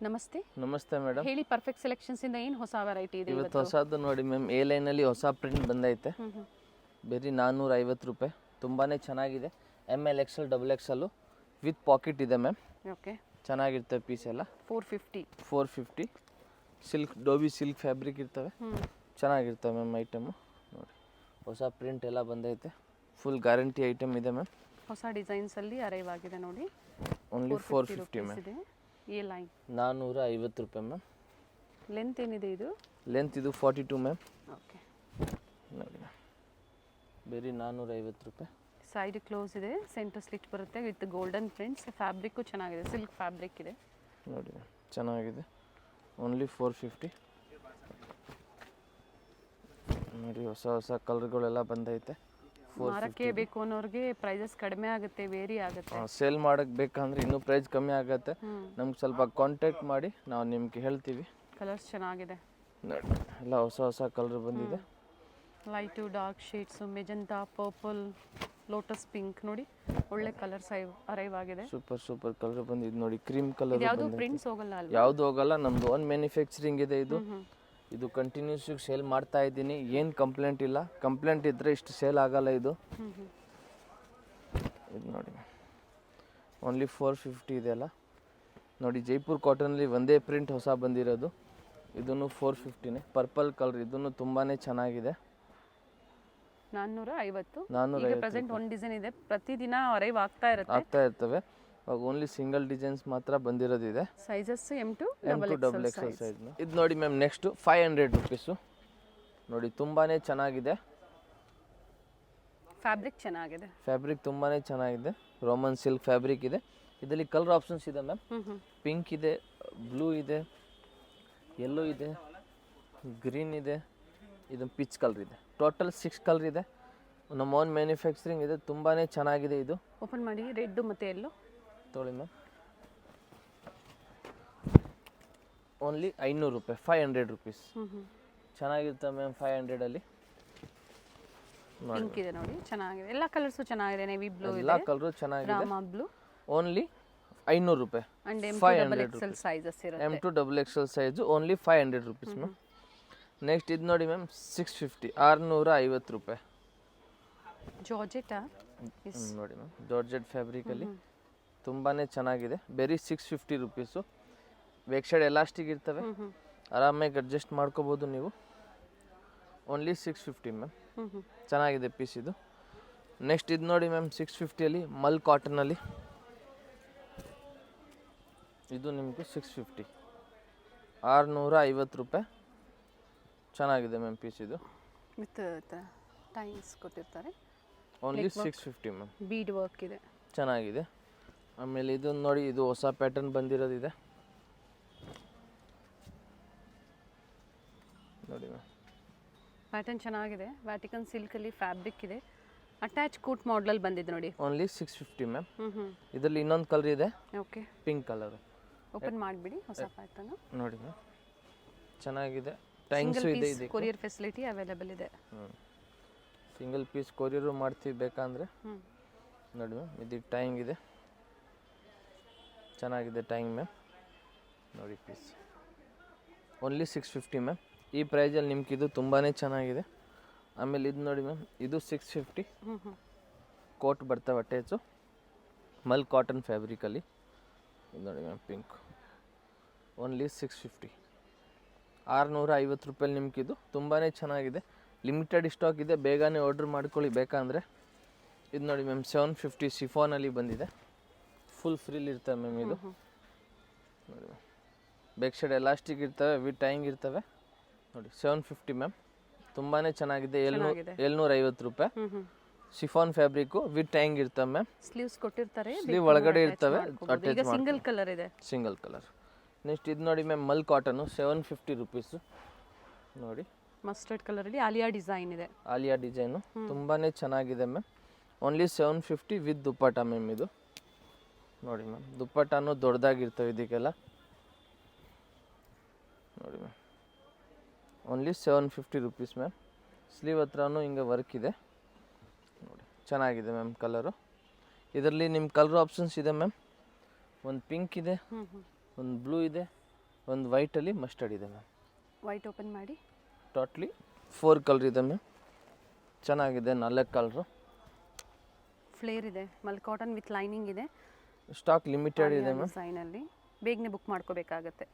ನಮಸ್ತೆ. ನಮಸ್ತೆ ಮೇಡಮ್. ಹೇಳಿ, ಪರ್ಫೆಕ್ಟ್ ಸೆಲೆಕ್ಷನ್ಸ್ ಇಂದ ಏನು ಹೊಸ ವೆರೈಟಿ ಇದೆ ಇವತ್ತು ಹೊಸದು ನೋಡಿ ಮ್ಯಾಮ್, ಎ ಲೈನಲ್ಲಿ ಹೊಸ ಪ್ರಿಂಟ್ ಬಂದೈತೆ. ಬರೀ 450 ರೂಪಾಯಿ. ತುಂಬಾ ಚೆನ್ನಾಗಿದೆ. ML XL XXL with packet ಇದೆ ಮ್ಯಾಮ್. ಓಕೆ, ಚೆನ್ನಾಗಿರ್ತವೆ ಪೀಸ್ ಎಲ್ಲ. 450 ಸಿಲ್ಕ್ ಡೋಬಿ ಸಿಲ್ಕ್ ಫ್ಯಾಬ್ರಿಕ್ ಇರ್ತವೆ. ಚೆನ್ನಾಗಿರ್ತವೆ ಮ್ಯಾಮ್ ಐಟಮು. ನೋಡಿ ಹೊಸ ಪ್ರಿಂಟ್ ಎಲ್ಲ ಬಂದೈತೆ. ಫುಲ್ ಗ್ಯಾರಂಟಿ ಐಟಮ್ ಇದೆ ಮ್ಯಾಮ್. ಹೊಸ ಡಿಸೈನ್ಸ್ ಅಲ್ಲಿ ಅರೈವ್ ಆಗಿದೆ ನೋಡಿ. Only 450 ma'am. ಇದೆ. ಎ ಲೈನ್ 450 ರೂಪಾಯಿ ಮ್ಯಾಮ್. ಲೆಂತ್ ಏನಿದೆ ಇದು? ಲೆಂತ್ ಇದು 42 ಮ್ಯಾಮ್. ಓಕೆ, ನೋಡಿ ಮ್ಯಾಮ್, ಬರೀ 450 ರೂಪಾಯಿ. ಸೈಡ್ ಕ್ಲೋಸ್ ಇದೆ, ಸೆಂಟರ್ ಸ್ಲಿಟ್ ಬರುತ್ತೆ ವಿತ್ ಗೋಲ್ಡನ್ ಪ್ರಿಂಟ್ಸ್. ಫ್ಯಾಬ್ರಿಕ್ಕು ಚೆನ್ನಾಗಿದೆ, ಸಿಲ್ಕ್ ಫ್ಯಾಬ್ರಿಕ್ ಇದೆ ನೋಡಿ ಮ್ಯಾಮ್, ಚೆನ್ನಾಗಿದೆ. ಓನ್ಲಿ 450. ನೋಡಿ ಹೊಸ ಹೊಸ ಕಲರ್ಗಳೆಲ್ಲ ಬಂದೈತೆ. ಮಾರಕ್ಕೆ ಬೇಕು ಅನ್ನೋರಿಗೆ ಪ್ರೈಸಸ್ ಕಡಿಮೆ ಆಗುತ್ತೆ, ವೇರಿ ಆಗುತ್ತೆ. ಸೇಲ್ ಮಾಡೋಕ್ಕೆ ಬೇಕಂದ್ರೆ ಇನ್ನೂ ಪ್ರೈಸ್ ಕಮ್ಮಿ ಆಗುತ್ತೆ. ನಮ್ಗೆ ಸ್ವಲ್ಪ ಕಾಂಟ್ಯಾಕ್ಟ್ ಮಾಡಿ, ನಾವು ನಿಮ್ಗೆ ಹೇಳ್ತೀವಿ. ಕಲರ್ಸ್ ಚೆನ್ನಾಗಿದೆ ನೋಡಿ, ಎಲ್ಲ ಹೊಸ ಹೊಸ ಕಲರ್ ಬಂದಿದೆ. Light dark shades, magenta, purple, lotus pink. ನೋಡಿ ಒಳ್ಳೆ ಕಲರ್ಸ್ ಅರೈವ್ ಆಗಿದೆ. ಸೂಪರ್ ಕಲರ್ ಬಂದಿದೆ ನೋಡಿ. ಕ್ರೀಮ್ ಕಲರ್ ಯಾವುದು ಪ್ರಿಂಟ್ಸ್ ಹೋಗಲ್ಲ ಅಲ್ವಾ? ಯಾವುದು ಹೋಗಲ್ಲ. ನಮ್ದು ಓನ್ ಮ್ಯಾನುಫ್ಯಾಕ್ಚರಿಂಗ್ ಇದೆ ಇದು ಕಂಟಿನ್ಯೂಸ್ ಸೇಲ್ ಮಾಡ್ತಾ ಇದ್ದೀನಿ. ಏನು ಕಂಪ್ಲೇಂಟ್ ಇಲ್ಲ. ಕಂಪ್ಲೇಂಟ್ ಇದ್ದರೆ ಇಷ್ಟು ಸೇಲ್ ಆಗಲ್ಲ ಇದು. ಇದು ನೋಡಿ, ಓನ್ಲಿ 450 ಇದೆಯಲ್ಲ. ನೋಡಿ ಜೈಪುರ್ ಕಾಟನಲ್ಲಿ ಒಂದೇ ಪ್ರಿಂಟ್ ಹೊಸ ಬಂದಿರೋದು. ಇದನ್ನು 450ನೇ. ಪರ್ಪಲ್ ಕಲರ್, ಇದನ್ನು ತುಂಬಾ ಚೆನ್ನಾಗಿದೆ. 450. ಪ್ರೆಸೆಂಟ್ ಒಂದು ಡಿಸೈನ್ ಇದೆ, ಪ್ರತಿದಿನ ಅರೈವ್ ಆಗ್ತಾ ಇರ್ತವೆ. ಅವಾಗ ಓನ್ಲಿ ಸಿಂಗಲ್ ಡಿಸೈನ್ಸ್ ಮಾತ್ರ ಬಂದಿರೋದಿದೆ. Sizes M to XXL size. ಇದು ನೋಡಿ ಮ್ಯಾಮ್, ನೆಕ್ಸ್ಟ್ 500 ರೂಪೀಸು. ನೋಡಿ ತುಂಬಾ ಚೆನ್ನಾಗಿದೆ. ಫ್ಯಾಬ್ರಿಕ್ ತುಂಬಾ ಚೆನ್ನಾಗಿದೆ. ರೋಮನ್ ಸಿಲ್ಕ್ ಫ್ಯಾಬ್ರಿಕ್ ಇದೆ. ಇದರಲ್ಲಿ ಕಲರ್ ಆಪ್ಷನ್ಸ್ ಇದೆ ಮ್ಯಾಮ್. ಪಿಂಕ್ ಇದೆ, ಬ್ಲೂ ಇದೆ, ಯೆಲ್ಲೋ ಇದೆ, ಗ್ರೀನ್ ಇದೆ, ಇದು ಪಿಚ್ ಕಲರ್ ಇದೆ. ಟೋಟಲ್ 6 ಕಲರ್ ಇದೆ. ನಮ್ಮ ಓನ್ ಮ್ಯಾನುಫ್ಯಾಕ್ಚರಿಂಗ್ ಇದೆ. ತುಂಬಾ ಚೆನ್ನಾಗಿದೆ ಇದು. ಓಪನ್ ಮಾಡಿ. ರೆಡ್ ಮತ್ತು ಯೆಲ್ಲೋ ತೊಗೊಳ್ಳಿ ಮ್ಯಾಮ್. ಓನ್ಲಿ 500 ರೂಪಾಯಿ. 500 ರೂಪೀಸ್. ಚೆನ್ನಾಗಿರುತ್ತೆ ಮ್ಯಾಮ್ 500ಅಲ್ಲಿ. ಪಿಂಕ್ ಇದೆ ನೋಡಿ, ಚೆನ್ನಾಗಿದೆ. ಎಲ್ಲ ಕಲರ್ಸು ಚೆನ್ನಾಗಿದೆ. ನೇವಿ ಬ್ಲೂ ಇದೆ, ಎಲ್ಲ ಕಲರು ಚೆನ್ನಾಗಿದೆ. ರಾಮಾ ಬ್ಲೂ. ಓನ್ಲಿ 500 ರೂಪಾಯಿ. And M to XXL sizes ಇರುತ್ತೆ. M to XXL size only 500 rupees ma'am. Next ಇದು ನೋಡಿ ಮ್ಯಾಮ್, 650. 650 ರೂಪಾಯಿ. ಜಾರ್ಜೆಟ್ ನೋಡಿ ಮ್ಯಾಮ್, ಜಾರ್ಜೆಟ್ ಫ್ಯಾಬ್ರಿಕಲ್ಲಿ ತುಂಬಾ ಚೆನ್ನಾಗಿದೆ. ಬರೀ 650 ರೂಪೀಸು. ಬ್ಯಾಕ್ ಸೈಡ್ ಎಲಾಸ್ಟಿಕ್ ಇರ್ತವೆ, ಆರಾಮಾಗಿ ಅಡ್ಜಸ್ಟ್ ಮಾಡ್ಕೋಬೋದು ನೀವು. Only 650 ma'am. ಚೆನ್ನಾಗಿದೆ ಪೀಸ್ ಇದು. ನೆಕ್ಸ್ಟ್ ಇದು ನೋಡಿ ಮ್ಯಾಮ್, 650ಅಲ್ಲಿ ಮಲ್ ಕಾಟನಲ್ಲಿ. ಇದು ನಿಮಗೆ 650. 650 ರೂಪಾಯಿ. ಚೆನ್ನಾಗಿದೆ ಮ್ಯಾಮ್ ಪೀಸ್ ಇದು. ವಿತ್ ಟೈಮ್ಸ್ ಕೊಟ್ಟಿರ್ತಾರೆ. Only 650 ma'am. ಬೀಡ್ ವರ್ಕ್ ಇದೆ, ಚೆನ್ನಾಗಿದೆ. ಆಮೇಲೆ ಇದನ್ನು ನೋಡಿ, ಇದು ಹೊಸ ಪ್ಯಾಟರ್ನ್ ಬಂದಿರೋದಿದೆ ನೋಡಿ ಮ್ಯಾಮ್. ಪ್ಯಾಟರ್ನ್ ಚೆನ್ನಾಗಿದೆ. ವ್ಯಾಟಿಕನ್ ಸಿಲ್ಕಲ್ಲಿ ಫ್ಯಾಬ್ರಿಕ್ ಇದೆ. ಅಟ್ಯಾಚ್ ಕೋಟ್ ಮಾಡಲ್ ಬಂದಿದೆ ನೋಡಿ. Only 650 ma'am. ಇದರಲ್ಲಿ ಇನ್ನೊಂದು ಕಲರ್ ಇದೆ. Okay, pink colour. ಓಪನ್ ಮಾಡಿಬಿಡಿ. ಹೊಸ ಪ್ಯಾಟರ್ನ್ ನೋಡಿ ಮ್ಯಾಮ್, ಚೆನ್ನಾಗಿದೆ. ಟೈಮ್ಸು ಇದೆ. ಇದೆ ಕೊರಿಯರ್ ಫೆಸಿಲಿಟಿ ಅವೈಲೇಬಲ್ ಇದೆ. ಸಿಂಗಲ್ ಪೀಸ್ ಕೊರಿಯರು ಮಾಡ್ತೀವಿ ಬೇಕಂದರೆ. ನೋಡಿ ಮ್ಯಾಮ್, ಇದು ಟೈಂಗ್ ಇದೆ. ಚೆನ್ನಾಗಿದೆ ಟೈಂಗ್ ಮ್ಯಾಮ್. ನೋಡಿ ಪೀಸ್ ಓನ್ಲಿ 650 ಮ್ಯಾಮ್. ಈ ಪ್ರೈಸಲ್ಲಿ ನಿಮ್ಗೆ ಇದು ತುಂಬಾ ಚೆನ್ನಾಗಿದೆ. ಆಮೇಲೆ ಇದು ನೋಡಿ ಮ್ಯಾಮ್, ಇದು 650. ಕೋಟ್ ಬರ್ತವೆ ಅಟ್ಯಾಚು, ಮಲ್ ಕಾಟನ್ ಫ್ಯಾಬ್ರಿಕಲ್ಲಿ. ಇದು ನೋಡಿ ಮ್ಯಾಮ್, ಪಿಂಕ್. ಓನ್ಲಿ 650. 650 ರೂಪಾಯಲ್ಲಿ ನಿಮ್ಗಿದು ತುಂಬಾ ಚೆನ್ನಾಗಿದೆ. ಲಿಮಿಟೆಡ್ ಸ್ಟಾಕ್ ಇದೆ, ಬೇಗನೆ ಆರ್ಡ್ರ್ ಮಾಡ್ಕೊಳ್ಳಿ ಬೇಕಂದರೆ. ಇದು ನೋಡಿ ಮ್ಯಾಮ್, 750 ಶಿಫಾನಲ್ಲಿ ಬಂದಿದೆ. ಫುಲ್ ಫ್ರೀಲ್ ಇರ್ತವೆ ಮ್ಯಾಮ್ ಇದು. ನೋಡಿ ಮ್ಯಾಮ್, ಬ್ಯಾಕ್ ಸೈಡ್ ಎಲಾಸ್ಟಿಕ್ ಇರ್ತವೆ, ವಿತ್ ಟೈಂಗ್ ಇರ್ತವೆ. ನೋಡಿ 750 ಮ್ಯಾಮ್. ತುಂಬಾ ಚೆನ್ನಾಗಿದೆ. 750 ರೂಪಾಯಿ. ಶಿಫಾನ್ ಫ್ಯಾಬ್ರಿಕ್ಕು ವಿತ್ ಟೈಂಗ್ ಇರ್ತವೆ ಮ್ಯಾಮ್. ಸ್ಲೀವ್ಸ್ ಕೊಟ್ಟಿರ್ತಾರೆ, ಸ್ಲೀವ್ ಒಳಗಡೆ ಇರ್ತವೆ. ಈಗ ಸಿಂಗಲ್ ಕಲರ್ ಇದೆ. Single colour. ನೆಕ್ಸ್ಟ್ ಇದು ನೋಡಿ ಮ್ಯಾಮ್, ಮಲ್ ಕಾಟನು 750 ರೂಪೀಸು. ನೋಡಿ ಮಸ್ಟರ್ಡ್ ಕಲರಲ್ಲಿ ಆಲಿಯಾ ಡಿಸೈನ್ ಇದೆ. ಆಲಿಯಾ ಡಿಸೈನು ತುಂಬಾ ಚೆನ್ನಾಗಿದೆ ma'am. Only 750 with dupatta ma'am ಇದು. ನೋಡಿ ಮ್ಯಾಮ್, ದುಪ್ಪಟ್ಟನು ದೊಡ್ಡದಾಗಿರ್ತವೆ ಇದಕ್ಕೆಲ್ಲ. ನೋಡಿ ma'am, only 750 rupees ma'am. Sleeve ಹತ್ರನೂ ಹಿಂಗೆ ವರ್ಕ್ ಇದೆ ನೋಡಿ, ಚೆನ್ನಾಗಿದೆ ಮ್ಯಾಮ್ ಕಲರು. ಇದರಲ್ಲಿ ನಿಮ್ಮ ಕಲರ್ ಆಪ್ಷನ್ಸ್ ಇದೆ ಮ್ಯಾಮ್. ಒಂದು ಪಿಂಕ್ ಇದೆ, ಒಂದು ಬ್ಲೂ ಇದೆ, ಒಂದು ವೈಟಲ್ಲಿ ಮಸ್ಟರ್ಡ್ ಇದೆ ಮ್ಯಾಮ್. ವೈಟ್ ಓಪನ್ ಮಾಡಿ. ಟೋಟ್ಲಿ 4 ಕಲರ್ ಇದೆ ಮ್ಯಾಮ್. ಚೆನ್ನಾಗಿದೆ, 4 ಕಲರು. ಫ್ಲೇರ್ ಇದೆ, ಮಲ್ ಕಾಟನ್ ವಿತ್ ಲೈನಿಂಗ್ ಇದೆ. ಸ್ಟಾಕ್ ಲಿಮಿಟೆಡ್ ಇದೆ ಮ್ಯಾಮ್. ಡಿಸೈನಲ್ಲಿ ಬೇಗನೆ ಬುಕ್ ಮಾಡ್ಕೋಬೇಕಾಗತ್ತೆ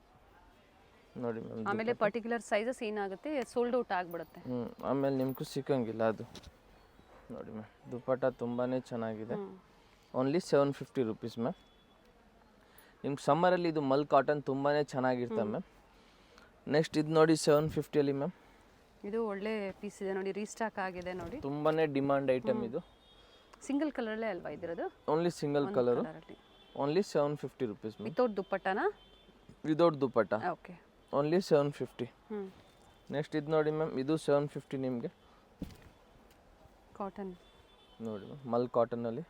ನೋಡಿ ಮ್ಯಾಮ್. ಆಮೇಲೆ ಪರ್ಟಿಕ್ಯುಲರ್ ಸೈಜಸ್ ಏನಾಗುತ್ತೆ ಸೋಲ್ಡ್ ಔಟ್ ಆಗಿಬಿಡುತ್ತೆ. ಆಮೇಲೆ ನಿಮ್ಗೂ ಸಿಕ್ಕಂಗಿಲ್ಲ ಅದು. ನೋಡಿ ಮ್ಯಾಮ್, ದುಪ್ಪಟ್ಟ ತುಂಬಾ ಚೆನ್ನಾಗಿದೆ. Only 750 rupees ma'am. ನಿಮ್ಗೆ ಸಮ್ಮರಲ್ಲಿ ಇದು ಮಲ್ ಕಾಟನ್ ತುಂಬಾ ಚೆನ್ನಾಗಿರ್ತವೆ ಮ್ಯಾಮ್. ನೆಕ್ಸ್ಟ್ ಇದು ನೋಡಿ 750ಅಲ್ಲಿ ಮ್ಯಾಮ್. ಇದು ಒಳ್ಳೆ ಪೀಸ್ ಇದೆ ನೋಡಿ, ರೀಸ್ಟಾಕ್ ಆಗಿದೆ ನೋಡಿ. ತುಂಬಾ ಡಿಮಾಂಡ್ ಐಟಮ್ ಇದು. ಸಿಂಗಲ್ ಕಲರಲ್ಲೇ ಅಲ್ವಾ ಇದಿರೋದು? Only single colour. Only 750 rupees ma'am. Without ದುಪ್ಪಟ್ಟನಾ? Without dupatta. Okay. Only 750. Next ಇದು ನೋಡಿ ಮ್ಯಾಮ್, ಇದು 750 ನಿಮಗೆ. ಕಾಟನ್ ನೋಡಿ ಮ್ಯಾಮ್, ಮಲ್ ಕಾಟನಲ್ಲಿ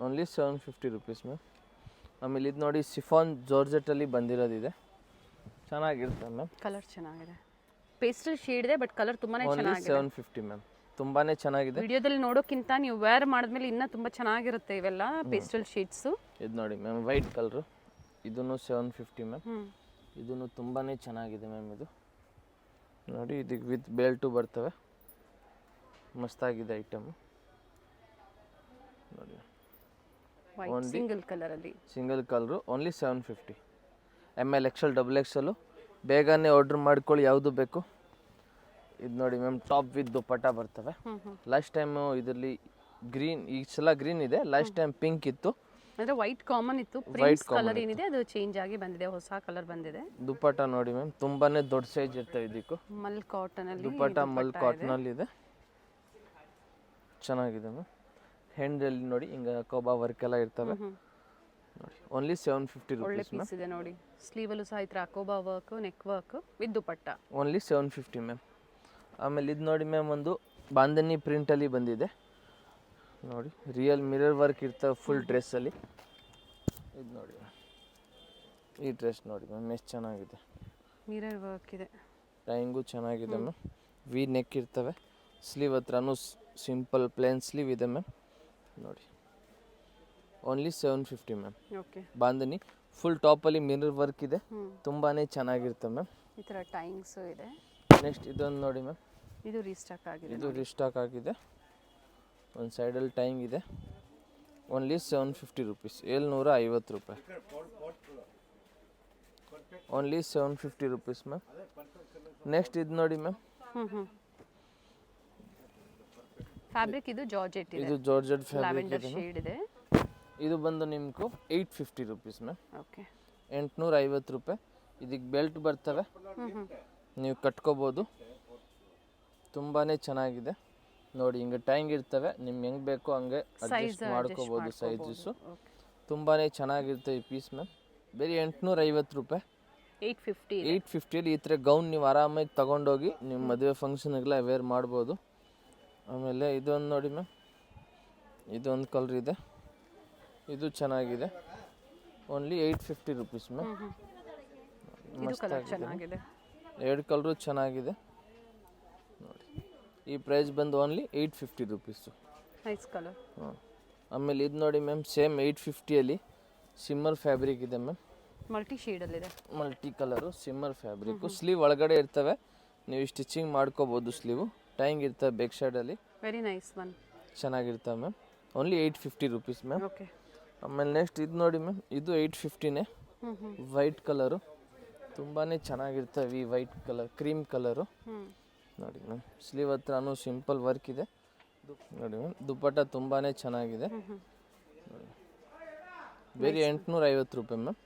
ಓನ್ಲಿ 750 ರುಪೀಸ್ ಮ್ಯಾಮ್. ಆಮೇಲೆ ಇದು ನೋಡಿ ಸಿಫಾನ್ ಜಾರ್ಜೆಟಲ್ಲಿ ಬಂದಿರೋದಿದೆ, ಚೆನ್ನಾಗಿರುತ್ತೆ ಮ್ಯಾಮ್. ಕಲರ್ ಚೆನ್ನಾಗಿದೆ, ಪೇಸ್ಟಲ್ ಶೇಡ್ ಇದೆ ಬಟ್ ಕಲರ್ ತುಂಬಾನೇ ಓನ್ಲಿ ಚೆನ್ನಾಗಿದೆ. 750 ಮ್ಯಾಮ್. ತುಂಬಾನೇ ಚೆನ್ನಾಗಿದೆ. ವಿಡಿಯೋದಲ್ಲಿ ನೋಡೋಕ್ಕಿಂತ ನೀವು ವೇರ್ ಮಾಡಿದ್ಮೇಲೆ ಇನ್ನೂ ತುಂಬ ಚೆನ್ನಾಗಿರುತ್ತೆ ಇವೆಲ್ಲ ಪೇಸ್ಟಲ್ ಶೇಡ್ಸು. ಇದು ನೋಡಿ ಮ್ಯಾಮ್, ವೈಟ್ ಕಲರು. ಇದನ್ನು 750 ಮ್ಯಾಮ್. ಇದನ್ನು ತುಂಬಾ ಚೆನ್ನಾಗಿದೆ ಮ್ಯಾಮ್. ಇದು ನೋಡಿ, ಇದಕ್ಕೆ ವಿತ್ ಬೆಲ್ಟು ಬರ್ತವೆ, ಮಸ್ತಾಗಿದೆ ಐಟಮ್. ನೋಡಿ, ಸಿಂಗಲ್ ಕಲರಲ್ಲಿ, single colour. Only 750. ML XL XXL ಬೇಗನೆ ಆರ್ಡ್ರ್ ಮಾಡ್ಕೊಳ್ಳಿ, ಯಾವುದು ಬೇಕು. ಇದು ನೋಡಿ ಮ್ಯಾಮ್, ಟಾಪ್ ವಿತ್ ದುಪ್ಪಟ್ಟ ಬರ್ತವೆ. ಲಾಸ್ಟ್ ಟೈಮು ಇದರಲ್ಲಿ ಗ್ರೀನ್, ಈ ಸಲ ಗ್ರೀನ್ ಇದೆ, ಲಾಸ್ಟ್ ಟೈಮ್ ಪಿಂಕ್ ಇತ್ತು. ಅಂದರೆ ವೈಟ್ ಕಾಮನ್ ಇತ್ತು, ಪ್ರಿಂಟ್ಸ್ ಕಲರ್ ಏನಿದೆ ಅದು ಚೇಂಜ್ ಆಗಿ ಬಂದಿದೆ, ಹೊಸ ಕಲರ್ ಬಂದಿದೆ. ದುಪ್ಪಟ್ಟ ನೋಡಿ ಮ್ಯಾಮ್, ತುಂಬಾನೇ ದೊಡ್ಡ ಸೈಜ್ ಇರ್ತವೆ ಇದಕ್ಕೂ. ಮಲ್ ಕಾಟನ್ ಅಲ್ಲಿ ದುಪ್ಪಟ್ಟ ಮಲ್ ಕಾಟನ್ ಅಲ್ಲಿ ಇದೆ, ಚೆನ್ನಾಗಿದೆ ಮ್ಯಾಮ್. ಹ್ಯಾಂಡಲ್ಲಿ ನೋಡಿ ಹಿಂಗೆ ಕೋಬಾ ವರ್ಕ್ ಎಲ್ಲ ಇರ್ತವೆ. ನೋಡಿ, ಓನ್ಲಿ 750 ಒಳ್ಳೆ ರುಪೀಸ್ ಮ್ಯಾಮ್. ಪೀಸ್ ಇದೆ ನೋಡಿ, ಸ್ಲೀವಲ್ಲೂ ಸಹ ಈ ಥರ ಅಕೋಬಾ work, neck work with dupatta. Only 750 ma'am. ಆಮೇಲೆ ಇದು ನೋಡಿ ಮ್ಯಾಮ್, ಒಂದು ಬಾಂಧನಿ ಪ್ರಿಂಟಲ್ಲಿ ಬಂದಿದೆ ನೋಡಿ, ರಿಯಲ್ ಮಿರರ್ ವರ್ಕ್ ಇರ್ತವೆ ಫುಲ್ ಡ್ರೆಸ್ಸಲ್ಲಿ. ಇದು ನೋಡಿ, ಈ ಡ್ರೆಸ್ ನೋಡಿ ಮ್ಯಾಮ್, ಎಷ್ಟು ಚೆನ್ನಾಗಿದೆ. ಮಿರರ್ ವರ್ಕ್ ಇದೆ, ಟೈಂಗು ಚೆನ್ನಾಗಿದೆ ಮ್ಯಾಮ್. ವಿ ನೆಕ್ ಇರ್ತವೆ, ಸ್ಲೀವ್ ಹತ್ರನೂ ಸಿಂಪಲ್ ಪ್ಲೇನ್ ಸ್ಲೀವ್ ಇದೆ ಮ್ಯಾಮ್. ನೋಡಿ, only 750 ma'am. Okay. Bandhani full ಟಾಪಲ್ಲಿ ಮಿರರ್ ವರ್ಕ್ ಇದೆ, ತುಂಬಾ ಚೆನ್ನಾಗಿರುತ್ತೆ ಮ್ಯಾಮ್. ಈ ಥರ ಟೈಂಗ್ಸು ಇದೆ. ನೆಕ್ಸ್ಟ್ ಇದೊಂದು ನೋಡಿ ಮ್ಯಾಮ್, ಇದು ರೀಸ್ಟಾಕ್ ಆಗಿದೆ. ಇದು ರೀಸ್ಟಾಕ್ ಆಗಿದೆ, ಒಂದು ಸೈಡಲ್ಲಿ ಟೈಂಗ್ ಇದೆ. ಓನ್ಲಿ 750 ರುಪೀಸ್, 750 ರೂಪಾಯಿ. Only 750 rupees ma'am. ನೆಕ್ಸ್ಟ್ ಇದು ನೋಡಿ ಮ್ಯಾಮ್, ಫ್ಯಾಬ್ರಿಕ್ ಇದು ಜಾರ್ಜೆಟ್ ಇದೆ, ಇದು ಜಾರ್ಜೆಟ್ ಫ್ಯಾಬ್ರಿಕ್ ಲ್ಯಾವೆಂಡರ್ ಇದೆ. ಶೇಡ್ ಇದೆ. ಇದು ಬಂದು ನಿಮ್ಗೆ 850 ರುಪೀಸ್ ಮ್ಯಾಮ್. ಓಕೆ. 850 ರೂಪಾಯಿ. ಇದಕ್ಕೆ ಬೆಲ್ಟ್ ಬರ್ತವೆ, ನೀವು ಕಟ್ಕೋಬೋದು, ತುಂಬಾ ಚೆನ್ನಾಗಿದೆ ನೋಡಿ. ಹಿಂಗೆ ಟೈಂಗ್ ಇರ್ತವೆ, ನಿಮ್ಗೆ ಹೆಂಗೆ ಬೇಕೋ ಹಂಗೆ ಅಡ್ಜಸ್ಟ್ ಮಾಡ್ಕೋಬೋದು ಸೈಜಸ್ಸು. ತುಂಬಾ ಚೆನ್ನಾಗಿರುತ್ತೆ ಈ ಪೀಸ್ ಮ್ಯಾಮ್. ಬರೀ 850 ರೂಪಾಯಿ. 850ಅಲ್ಲಿ ಈ ಥರ ಗೌನ್ ನೀವು ಆರಾಮಾಗಿ ತೊಗೊಂಡೋಗಿ ನಿಮ್ಮ ಮದುವೆ ಫಂಕ್ಷನ್ಗೆಲ್ಲ ವೇರ್ ಮಾಡ್ಬೋದು. ಆಮೇಲೆ ಇದೊಂದು ನೋಡಿ ಮ್ಯಾಮ್, ಇದೊಂದು ಕಲರ್ ಇದೆ, ಇದು ಚೆನ್ನಾಗಿದೆ. Only 850 rupees ma'am. ಚೆನ್ನಾಗಿದೆ, 2 ಕಲರು ಚೆನ್ನಾಗಿದೆ ನೋಡಿ. ಈ ಪ್ರೈಸ್ ಬಂದು ಓನ್ಲಿ 850 ರುಪೀಸು. Nice colour. ಆಮೇಲೆ ಇದು ನೋಡಿ ಮ್ಯಾಮ್, ಸೇಮ್ 850ಅಲ್ಲಿ ಸಿಮ್ಮರ್ ಫ್ಯಾಬ್ರಿಕ್ ಇದೆ ಮ್ಯಾಮ್. ಮಲ್ಟಿ ಶೇಡಲ್ಲಿದೆ, multi colour shimmer fabric. Sleeve ಒಳಗಡೆ ಇರ್ತವೆ, ನೀವು ಸ್ಟಿಚಿಂಗ್ ಮಾಡ್ಕೋಬೋದು. ಸ್ಲೀವು ಟೈಂಗ್ ಇರ್ತವೆ ಬ್ಯಾಕ್ ಸೈಡಲ್ಲಿ, ವೆರಿ ನೈಸ್ ಒನ್, ಚೆನ್ನಾಗಿರ್ತವೆ ma'am. Only 850 rupees ma'am. Okay. ಆಮೇಲೆ ನೆಕ್ಸ್ಟ್ ಇದು ನೋಡಿ ಮ್ಯಾಮ್, ಇದು 850ನೇ, ವೈಟ್ ಕಲರು. ತುಂಬಾ ಚೆನ್ನಾಗಿರ್ತವೆ ಈ ವೈಟ್ ಕಲರ್, ಕ್ರೀಮ್ ಕಲರು ನೋಡಿ ಮ್ಯಾಮ್. ಸ್ಲೀವ್ ಹತ್ರನೂ ಸಿಂಪಲ್ ವರ್ಕ್ ಇದೆ ನೋಡಿ ಮ್ಯಾಮ್. ದುಪ್ಪಟ್ಟ ತುಂಬಾ ಚೆನ್ನಾಗಿದೆ ನೋಡಿ. ಬೇರೆ 850 ರೂಪಾಯಿ ಮ್ಯಾಮ್.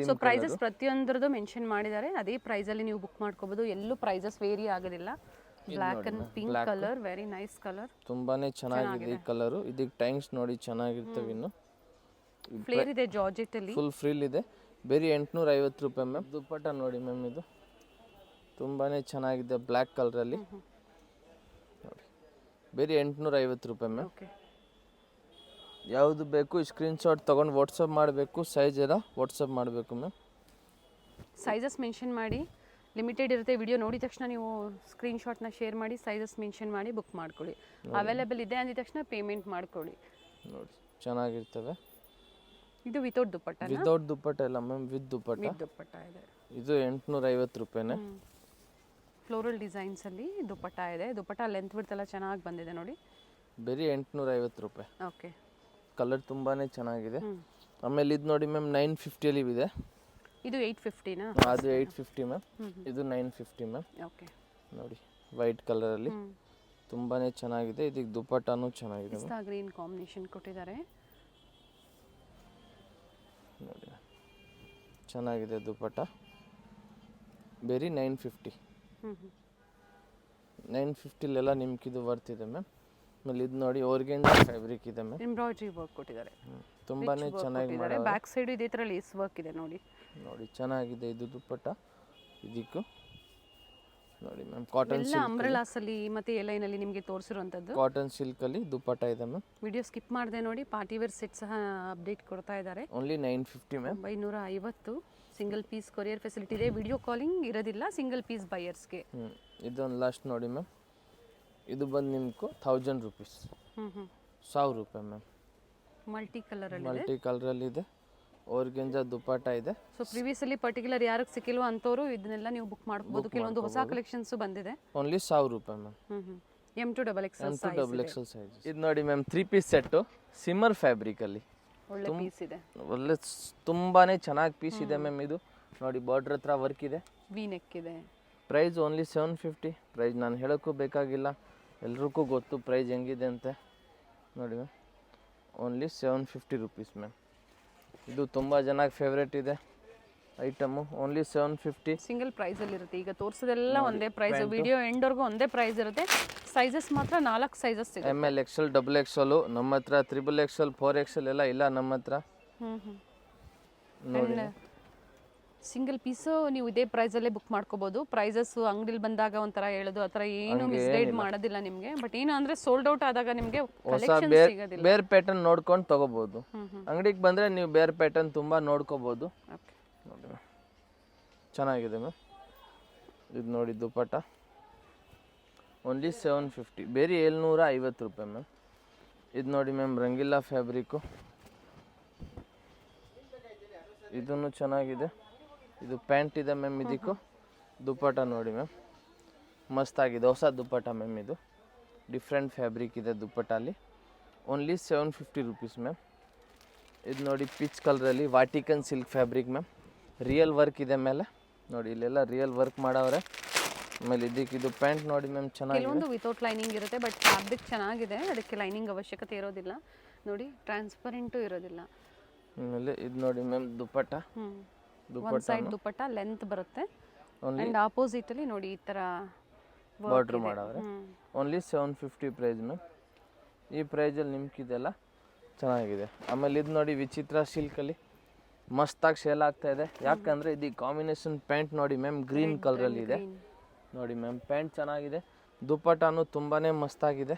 ಸೊ ಪ್ರೈಸಸ್ ಪ್ರತಿಯೊಂದರದ್ದು ಮೆನ್ಷನ್ ಮಾಡಿದ್ದಾರೆ, ಅದೇ ಪ್ರೈಸಲ್ಲಿ ನೀವು ಬುಕ್ ಮಾಡ್ಕೋಬೋದು. ಎಲ್ಲೂ ಪ್ರೈಸಸ್ ವೇರಿ ಆಗೋದಿಲ್ಲ. Black and pink colour, very nice colour, ತುಂಬಾ ಚೆನ್ನಾಗಿದೆ ಈ ಕಲರು. ಇದಕ್ಕೆ ಟೈಂಗ್ಸ್ ನೋಡಿ ಚೆನ್ನಾಗಿರ್ತವೆ. ಇನ್ನು ಫ್ಲೇರ್ ಇದೆ ಜಾರ್ಜೆಟ್ ಅಲ್ಲಿ, ಫುಲ್ ಫ್ರೀಲ್ ಇದೆ. ಬೇರೆ 850 ರೂಪಾಯಿ ಮ್ಯಾಮ್. ದುಪ್ಪಟ್ಟ ನೋಡಿ ಮ್ಯಾಮ್, ಇದು ತುಂಬಾ ಚೆನ್ನಾಗಿದೆ ಬ್ಲ್ಯಾಕ್ ಕಲರಲ್ಲಿ ನೋಡಿ. ಬೇರೆ 850 ರೂಪಾಯಿ ಮ್ಯಾಮ್. ಯಾವುದು ಬೇಕು ಸ್ಕ್ರೀನ್ಶಾಟ್ ತೊಗೊಂಡು ವಾಟ್ಸಪ್ ಮಾಡಬೇಕು, ಸೈಜ್ ಎಲ್ಲ ವಾಟ್ಸಪ್ ಮಾಡಬೇಕು ಮ್ಯಾಮ್. ಸೈಜಸ್ ಮೆನ್ಷನ್ ಮಾಡಿ, ಲಿಮಿಟೆಡ್ ಇರುತ್ತೆ. ವಿಡಿಯೋ ನೋಡಿದ ತಕ್ಷಣ ನೀವು ಸ್ಕ್ರೀನ್ಶಾಟ್ನ ಶೇರ್ ಮಾಡಿ, ಸೈಜಸ್ ಮೆನ್ಷನ್ ಮಾಡಿ ಬುಕ್ ಮಾಡ್ಕೊಳ್ಳಿ. ಅವೈಲೇಬಲ್ ಇದೆ ಅಂದಿದ ತಕ್ಷಣ ಪೇಮೆಂಟ್ ಮಾಡ್ಕೊಳ್ಳಿ ನೋಡಿ. ಚೆನ್ನಾಗಿರ್ತವೆ. ಇದು ವಿತೌಟ್ ದುಪ್ಪಟ್ಟ ವಿತೌಟ್ ದುಪ್ಪಟ್ಟ ಇಲ್ಲ ಮ್ಯಾಮ್, ವಿತ್ ದುಪ್ಪಟ್ಟ. ವಿತ್ ದುಪ್ಪಟ್ಟ ಇದೆ. ಇದು 850 ರೂಪಾಯಿನೇ. ಫ್ಲೋರಲ್ ಡಿಸೈನ್ಸ್ ಅಲ್ಲಿ ದುಪ್ಪಟ್ಟ ಇದೆ. ದುಪ್ಪಟ್ಟ ಲೆಂತ್ ವಿಡ್ತ್ ಎಲ್ಲ ಚೆನ್ನಾಗಿ ಬಂದಿದೆ ನೋಡಿ. ಬರೀ 850 ರೂಪಾಯಿ. ಓಕೆ. ಕಲರ್ ತುಂಬಾನೇ ಚೆನ್ನಾಗಿದೆ. ಆಮೇಲೆ ಇದು ನೋಡಿ ಮ್ಯಾಮ್ 950 ಅಲ್ಲಿ ಇದೆ. ಇದು 850ನಾ? ಅದು 850 ಮ್ಯಾಮ್, ಇದು 950 ಮ್ಯಾಮ್. ಓಕೆ. ನೋಡಿ ವೈಟ್ ಕಲರ್ ಅಲ್ಲಿ ತುಂಬಾನೇ ಚೆನ್ನಾಗಿದೆ. ಇದಕ್ಕೆ ದುಪ್ಪಟ್ಟನೂ ಚೆನ್ನಾಗಿದೆ. ಪಿಸ್ತಾ ಗ್ರೀನ್ ಕಾಂಬಿನೇಷನ್ ಕೊಟ್ಟಿದ್ದಾರೆ. ನೋಡಿ ಚೆನ್ನಾಗಿದೆ ದುಪ್ಪಟ್ಟ. ಬೇರೆ 950. 950 ನಿಮ್ಗೆ ಇದು ಬರ್ತಿದೆ ಮ್ಯಾಮ್. ಆಮೇಲೆ ಇದು ನೋಡಿ ಆರ್ಗೆಂಜಾ ಫ್ಯಾಬ್ರಿಕ್ ಇದೆ ಮ್ಯಾಮ್. ಎಂಬ್ರಾಯ್ಡ್ರಿ ವರ್ಕ್ ಕೊಟ್ಟಿದ್ದಾರೆ. ತುಂಬಾನೇ ಚೆನ್ನಾಗಿ ಮಾಡಿದ್ದಾರೆ. ಬ್ಯಾಕ್ ಸೈಡ್ ಇದೇ ತರ ಲೇಸ್ ವರ್ಕ್ ಇದೆ ನೋಡಿ. ನೋಡಿ ಚೆನ್ನಾಗಿದೆ ಇದು ದುಪ್ಪಟ್ಟ. ಇದಕ್ಕೂ ನೋಡಿ ಮ್ಯಾಮ್ ಕಾಟನ್ ಎಲ್ಲ ಅಂಬ್ರೆಲಾಸ್ ಅಲ್ಲಿ ಮತ್ತೆ ಎಲೈನ್ ಅಲ್ಲಿ ನಿಮಗೆ ತೋರಿಸಿರುವಂತದ್ದು. ಕಾಟನ್ ಸಿಲ್ಕ್ ಅಲ್ಲಿ ದುಪ್ಪಟ್ಟ ಇದೆ ಮ್ಯಾಮ್. ವಿಡಿಯೋ ಸ್ಕಿಪ್ ಮಾಡದೆ ನೋಡಿ. ಪಾರ್ಟಿ ವೇರ್ ಸೆಟ್ ಸಹ ಅಪ್ಡೇಟ್ ಕೊಡ್ತಾ ಇದ್ದಾರೆ. Only 950 ma'am. 950. Single piece courier facility ಇದೆ. ವಿಡಿಯೋ ಕಾಲಿಂಗ್ ಇರೋದಿಲ್ಲ ಸಿಂಗಲ್ ಪೀಸ್ ಬೈಯರ್ಸ್ಗೆ. ಇದೊಂದು ಲಾಸ್ಟ್ ನೋಡಿ ಮ್ಯಾಮ್. ಇದು ಬಂದು ನಿಮ್ಗೆ 1000 ರೂಪೀಸ್. 1000 ರೂಪಾಯಿ ಮ್ಯಾಮ್. ಮಲ್ಟಿ ಕಲರ್ ಅಲ್ಲಿ ಮಲ್ಟಿ ಕಲರ್ ಅಲ್ಲಿ ಇದೆ. ಆರ್ಗೆಂಜಾ ದುಪ್ಪಟ್ಟ ಇದೆ. ಸೊ ಪ್ರಿವಿಯಸ್ ಅಲ್ಲಿ ಪರ್ಟಿಕ್ಯುಲರ್ ಯಾರಿಗೆ ಸಿಕ್ಕಿಲ್ವೋ ಅಂತವರು ಇದನ್ನೆಲ್ಲ ನೀವು ಬುಕ್ ಮಾಡಬಹುದು. ಕೆಲವೊಂದು ಹೊಸ ಕಲೆಕ್ಷನ್ಸ್ ಬಂದಿದೆ. ಓನ್ಲಿ 1000 ರೂಪಾಯಿ ಮ್ಯಾಮ್. M2XXL size. ಇದು ನೋಡಿ ma'am 3 piece set shimmer fabric ಅಲ್ಲಿ. ಒಳ್ಳೆ ಪೀಸ್ ಇದೆ. ಒಳ್ಳೆ ತುಂಬಾನೇ ಚೆನ್ನಾಗಿ ಪೀಸ್ ಇದೆ ಮ್ಯಾಮ್. ಇದು ನೋಡಿ ಬಾರ್ಡರ್ ಹತ್ರ ವರ್ಕ್ ಇದೆ. ವಿ ನೆಕ್ ಇದೆ. Price only 750. ಪ್ರೈಸ್ ನಾನು ಹೇಳೋಕ್ಕೂ ಬೇಕಾಗಿಲ್ಲ, ಎಲ್ರಿಗೂ ಗೊತ್ತು ಪ್ರೈಸ್ ಹೆಂಗಿದೆ ಅಂತ. ನೋಡಿ ಮ್ಯಾಮ್ ಓನ್ಲಿ 750 ರೂಪೀಸ್ ಮ್ಯಾಮ್. ಇದು ತುಂಬ ಜನಕ್ಕೆ ಫೇವ್ರೇಟ್ ಇದೆ ಐಟಮು. ಓನ್ಲಿ 750. ಸಿಂಗಲ್ ಪ್ರೈಸ್ ಅಲ್ಲಿ ಇರುತ್ತೆ. ಈಗ ತೋರಿಸೋದೆಲ್ಲ ಒಂದೇ ಪ್ರೈಸ್. ವಿಡಿಯೋ ಎಂಡ್ವರೆಗೂ ಒಂದೇ ಪ್ರೈಸ್ ಇರುತ್ತೆ. ಸೈಜಸ್ ಮಾತ್ರ 4 ಸೈಜಸ್ ಸಿಗುತ್ತೆ. ML XL XXL ನಮ್ಮ ಹತ್ರ, XXL 4XL ಎಲ್ಲ ಇಲ್ಲ ನಮ್ಮ ಹತ್ರ. ನೋಡಿ ಸಿಂಗಲ್ ಪೀಸು ನೀವು ಇದೇ ಪ್ರೈಸಲ್ಲೇ ಬುಕ್ ಮಾಡ್ಕೋಬಹುದು. ಪ್ರೈಸಸ್ ಅಂಗಡಿಲಿ ಬಂದಾಗ ಒಂಥರ ಹೇಳೋದು ಆ ಥರ ಏನು ಮಿಸ್ಗೈಡ್ ಮಾಡೋದಿಲ್ಲ ನಿಮಗೆ. ಬಟ್ ಏನು ಅಂದರೆ ಸೋಲ್ಡ್ ಔಟ್ ಆದಾಗ ನಿಮಗೆ ಕಲೆಕ್ಷನ್ ಸಿಗೋದಿಲ್ಲ. ಬೇರೆ ಪ್ಯಾಟರ್ನ್ ನೋಡ್ಕೊಂಡು ತಗೋಬಹುದು. ಅಂಗಡಿಗೆ ಬಂದರೆ ನೀವು ಬೇರೆ ಪ್ಯಾಟರ್ನ್ ತುಂಬ ನೋಡ್ಕೋಬಹುದು. ನೋಡಿ ಚೆನ್ನಾಗಿದೆ ಮ್ಯಾಮ್. ಇದು ನೋಡಿ ದುಪ್ಪಟ್ಟ ಓನ್ಲಿ 750. ಬೇರೆ 750 ರೂಪಾಯಿ ಮ್ಯಾಮ್. ಇದು ನೋಡಿ ಮ್ಯಾಮ್ ರಂಗಿಲ್ಲಾ ಫ್ಯಾಬ್ರಿಕ್ಕು. ಇದನ್ನು ಚೆನ್ನಾಗಿದೆ. ಇದು ಪ್ಯಾಂಟ್ ಇದೆ ಮ್ಯಾಮ್. ಇದಕ್ಕೂ ದುಪ್ಪಟ್ಟ ನೋಡಿ ಮ್ಯಾಮ್ ಮಸ್ತಾಗಿದೆ. ಹೊಸ ದುಪ್ಪಟ್ಟ ಮ್ಯಾಮ್. ಇದು ಡಿಫ್ರೆಂಟ್ ಫ್ಯಾಬ್ರಿಕ್ ಇದೆ ದುಪ್ಪಟ್ಟಲ್ಲಿ. Only 750 rupees ma'am. ಇದು ನೋಡಿ ಪಿಚ್ ಕಲರಲ್ಲಿ Vatican silk fabric ma'am. Real work ಇದೆ ಮೇಲೆ ನೋಡಿ. ಇಲ್ಲೆಲ್ಲ ರಿಯಲ್ ವರ್ಕ್ ಮಾಡವ್ರೆ. ಆಮೇಲೆ ಇದಕ್ಕೆ ಇದು ಪ್ಯಾಂಟ್ ನೋಡಿ ಮ್ಯಾಮ್ ಚೆನ್ನಾಗಿದೆ. ಕೆಲವೊಂದು ವಿತೌಟ್ ಲೈನಿಂಗ್ ಇರುತ್ತೆ. ಬಟ್ ಫ್ಯಾಬ್ರಿಕ್ ಚೆನ್ನಾಗಿದೆ. ಅದಕ್ಕೆ ಲೈನಿಂಗ್ ಅವಶ್ಯಕತೆ ಇರೋದಿಲ್ಲ. ನೋಡಿ ಟ್ರಾನ್ಸ್ಪರೆಂಟು ಇರೋದಿಲ್ಲ. ಆಮೇಲೆ ಇದು ನೋಡಿ ಮ್ಯಾಮ್ ದುಪ್ಪಟ್ಟ. ಒಂದು ಸೈಡ್ ದುಪ್ಪಟ್ಟ ಲೆಂತ್ ಬರುತ್ತೆ. ಅಂಡ್ ಆಪೋಸಿಟ್ ಅಲ್ಲಿ ನೋಡಿ ಈ ತರ ಬಾರ್ಡರ್ ಮಾಡವ್ರೆ. Only 750 price ma'am. ಈ ಪ್ರೈಸಲ್ಲಿ ನಿಮ್ಗೆ ಇದೆಲ್ಲ ಚೆನ್ನಾಗಿದೆ. ಆಮೇಲೆ ಇದು ನೋಡಿ ವಿಚಿತ್ರ ಸಿಲ್ಕಲ್ಲಿ ಮಸ್ತಾಗಿ ಸೇಲ್ ಆಗ್ತಾ ಇದೆ. ಯಾಕಂದರೆ ಇದು ಕಾಂಬಿನೇಷನ್ ಪ್ಯಾಂಟ್ ನೋಡಿ ಮ್ಯಾಮ್ ಗ್ರೀನ್ ಕಲರಲ್ಲಿ ಇದೆ. ನೋಡಿ ಮ್ಯಾಮ್ ಪ್ಯಾಂಟ್ ಚೆನ್ನಾಗಿದೆ. ದುಪ್ಪಟ್ಟನೂ ತುಂಬಾ ಮಸ್ತಾಗಿದೆ.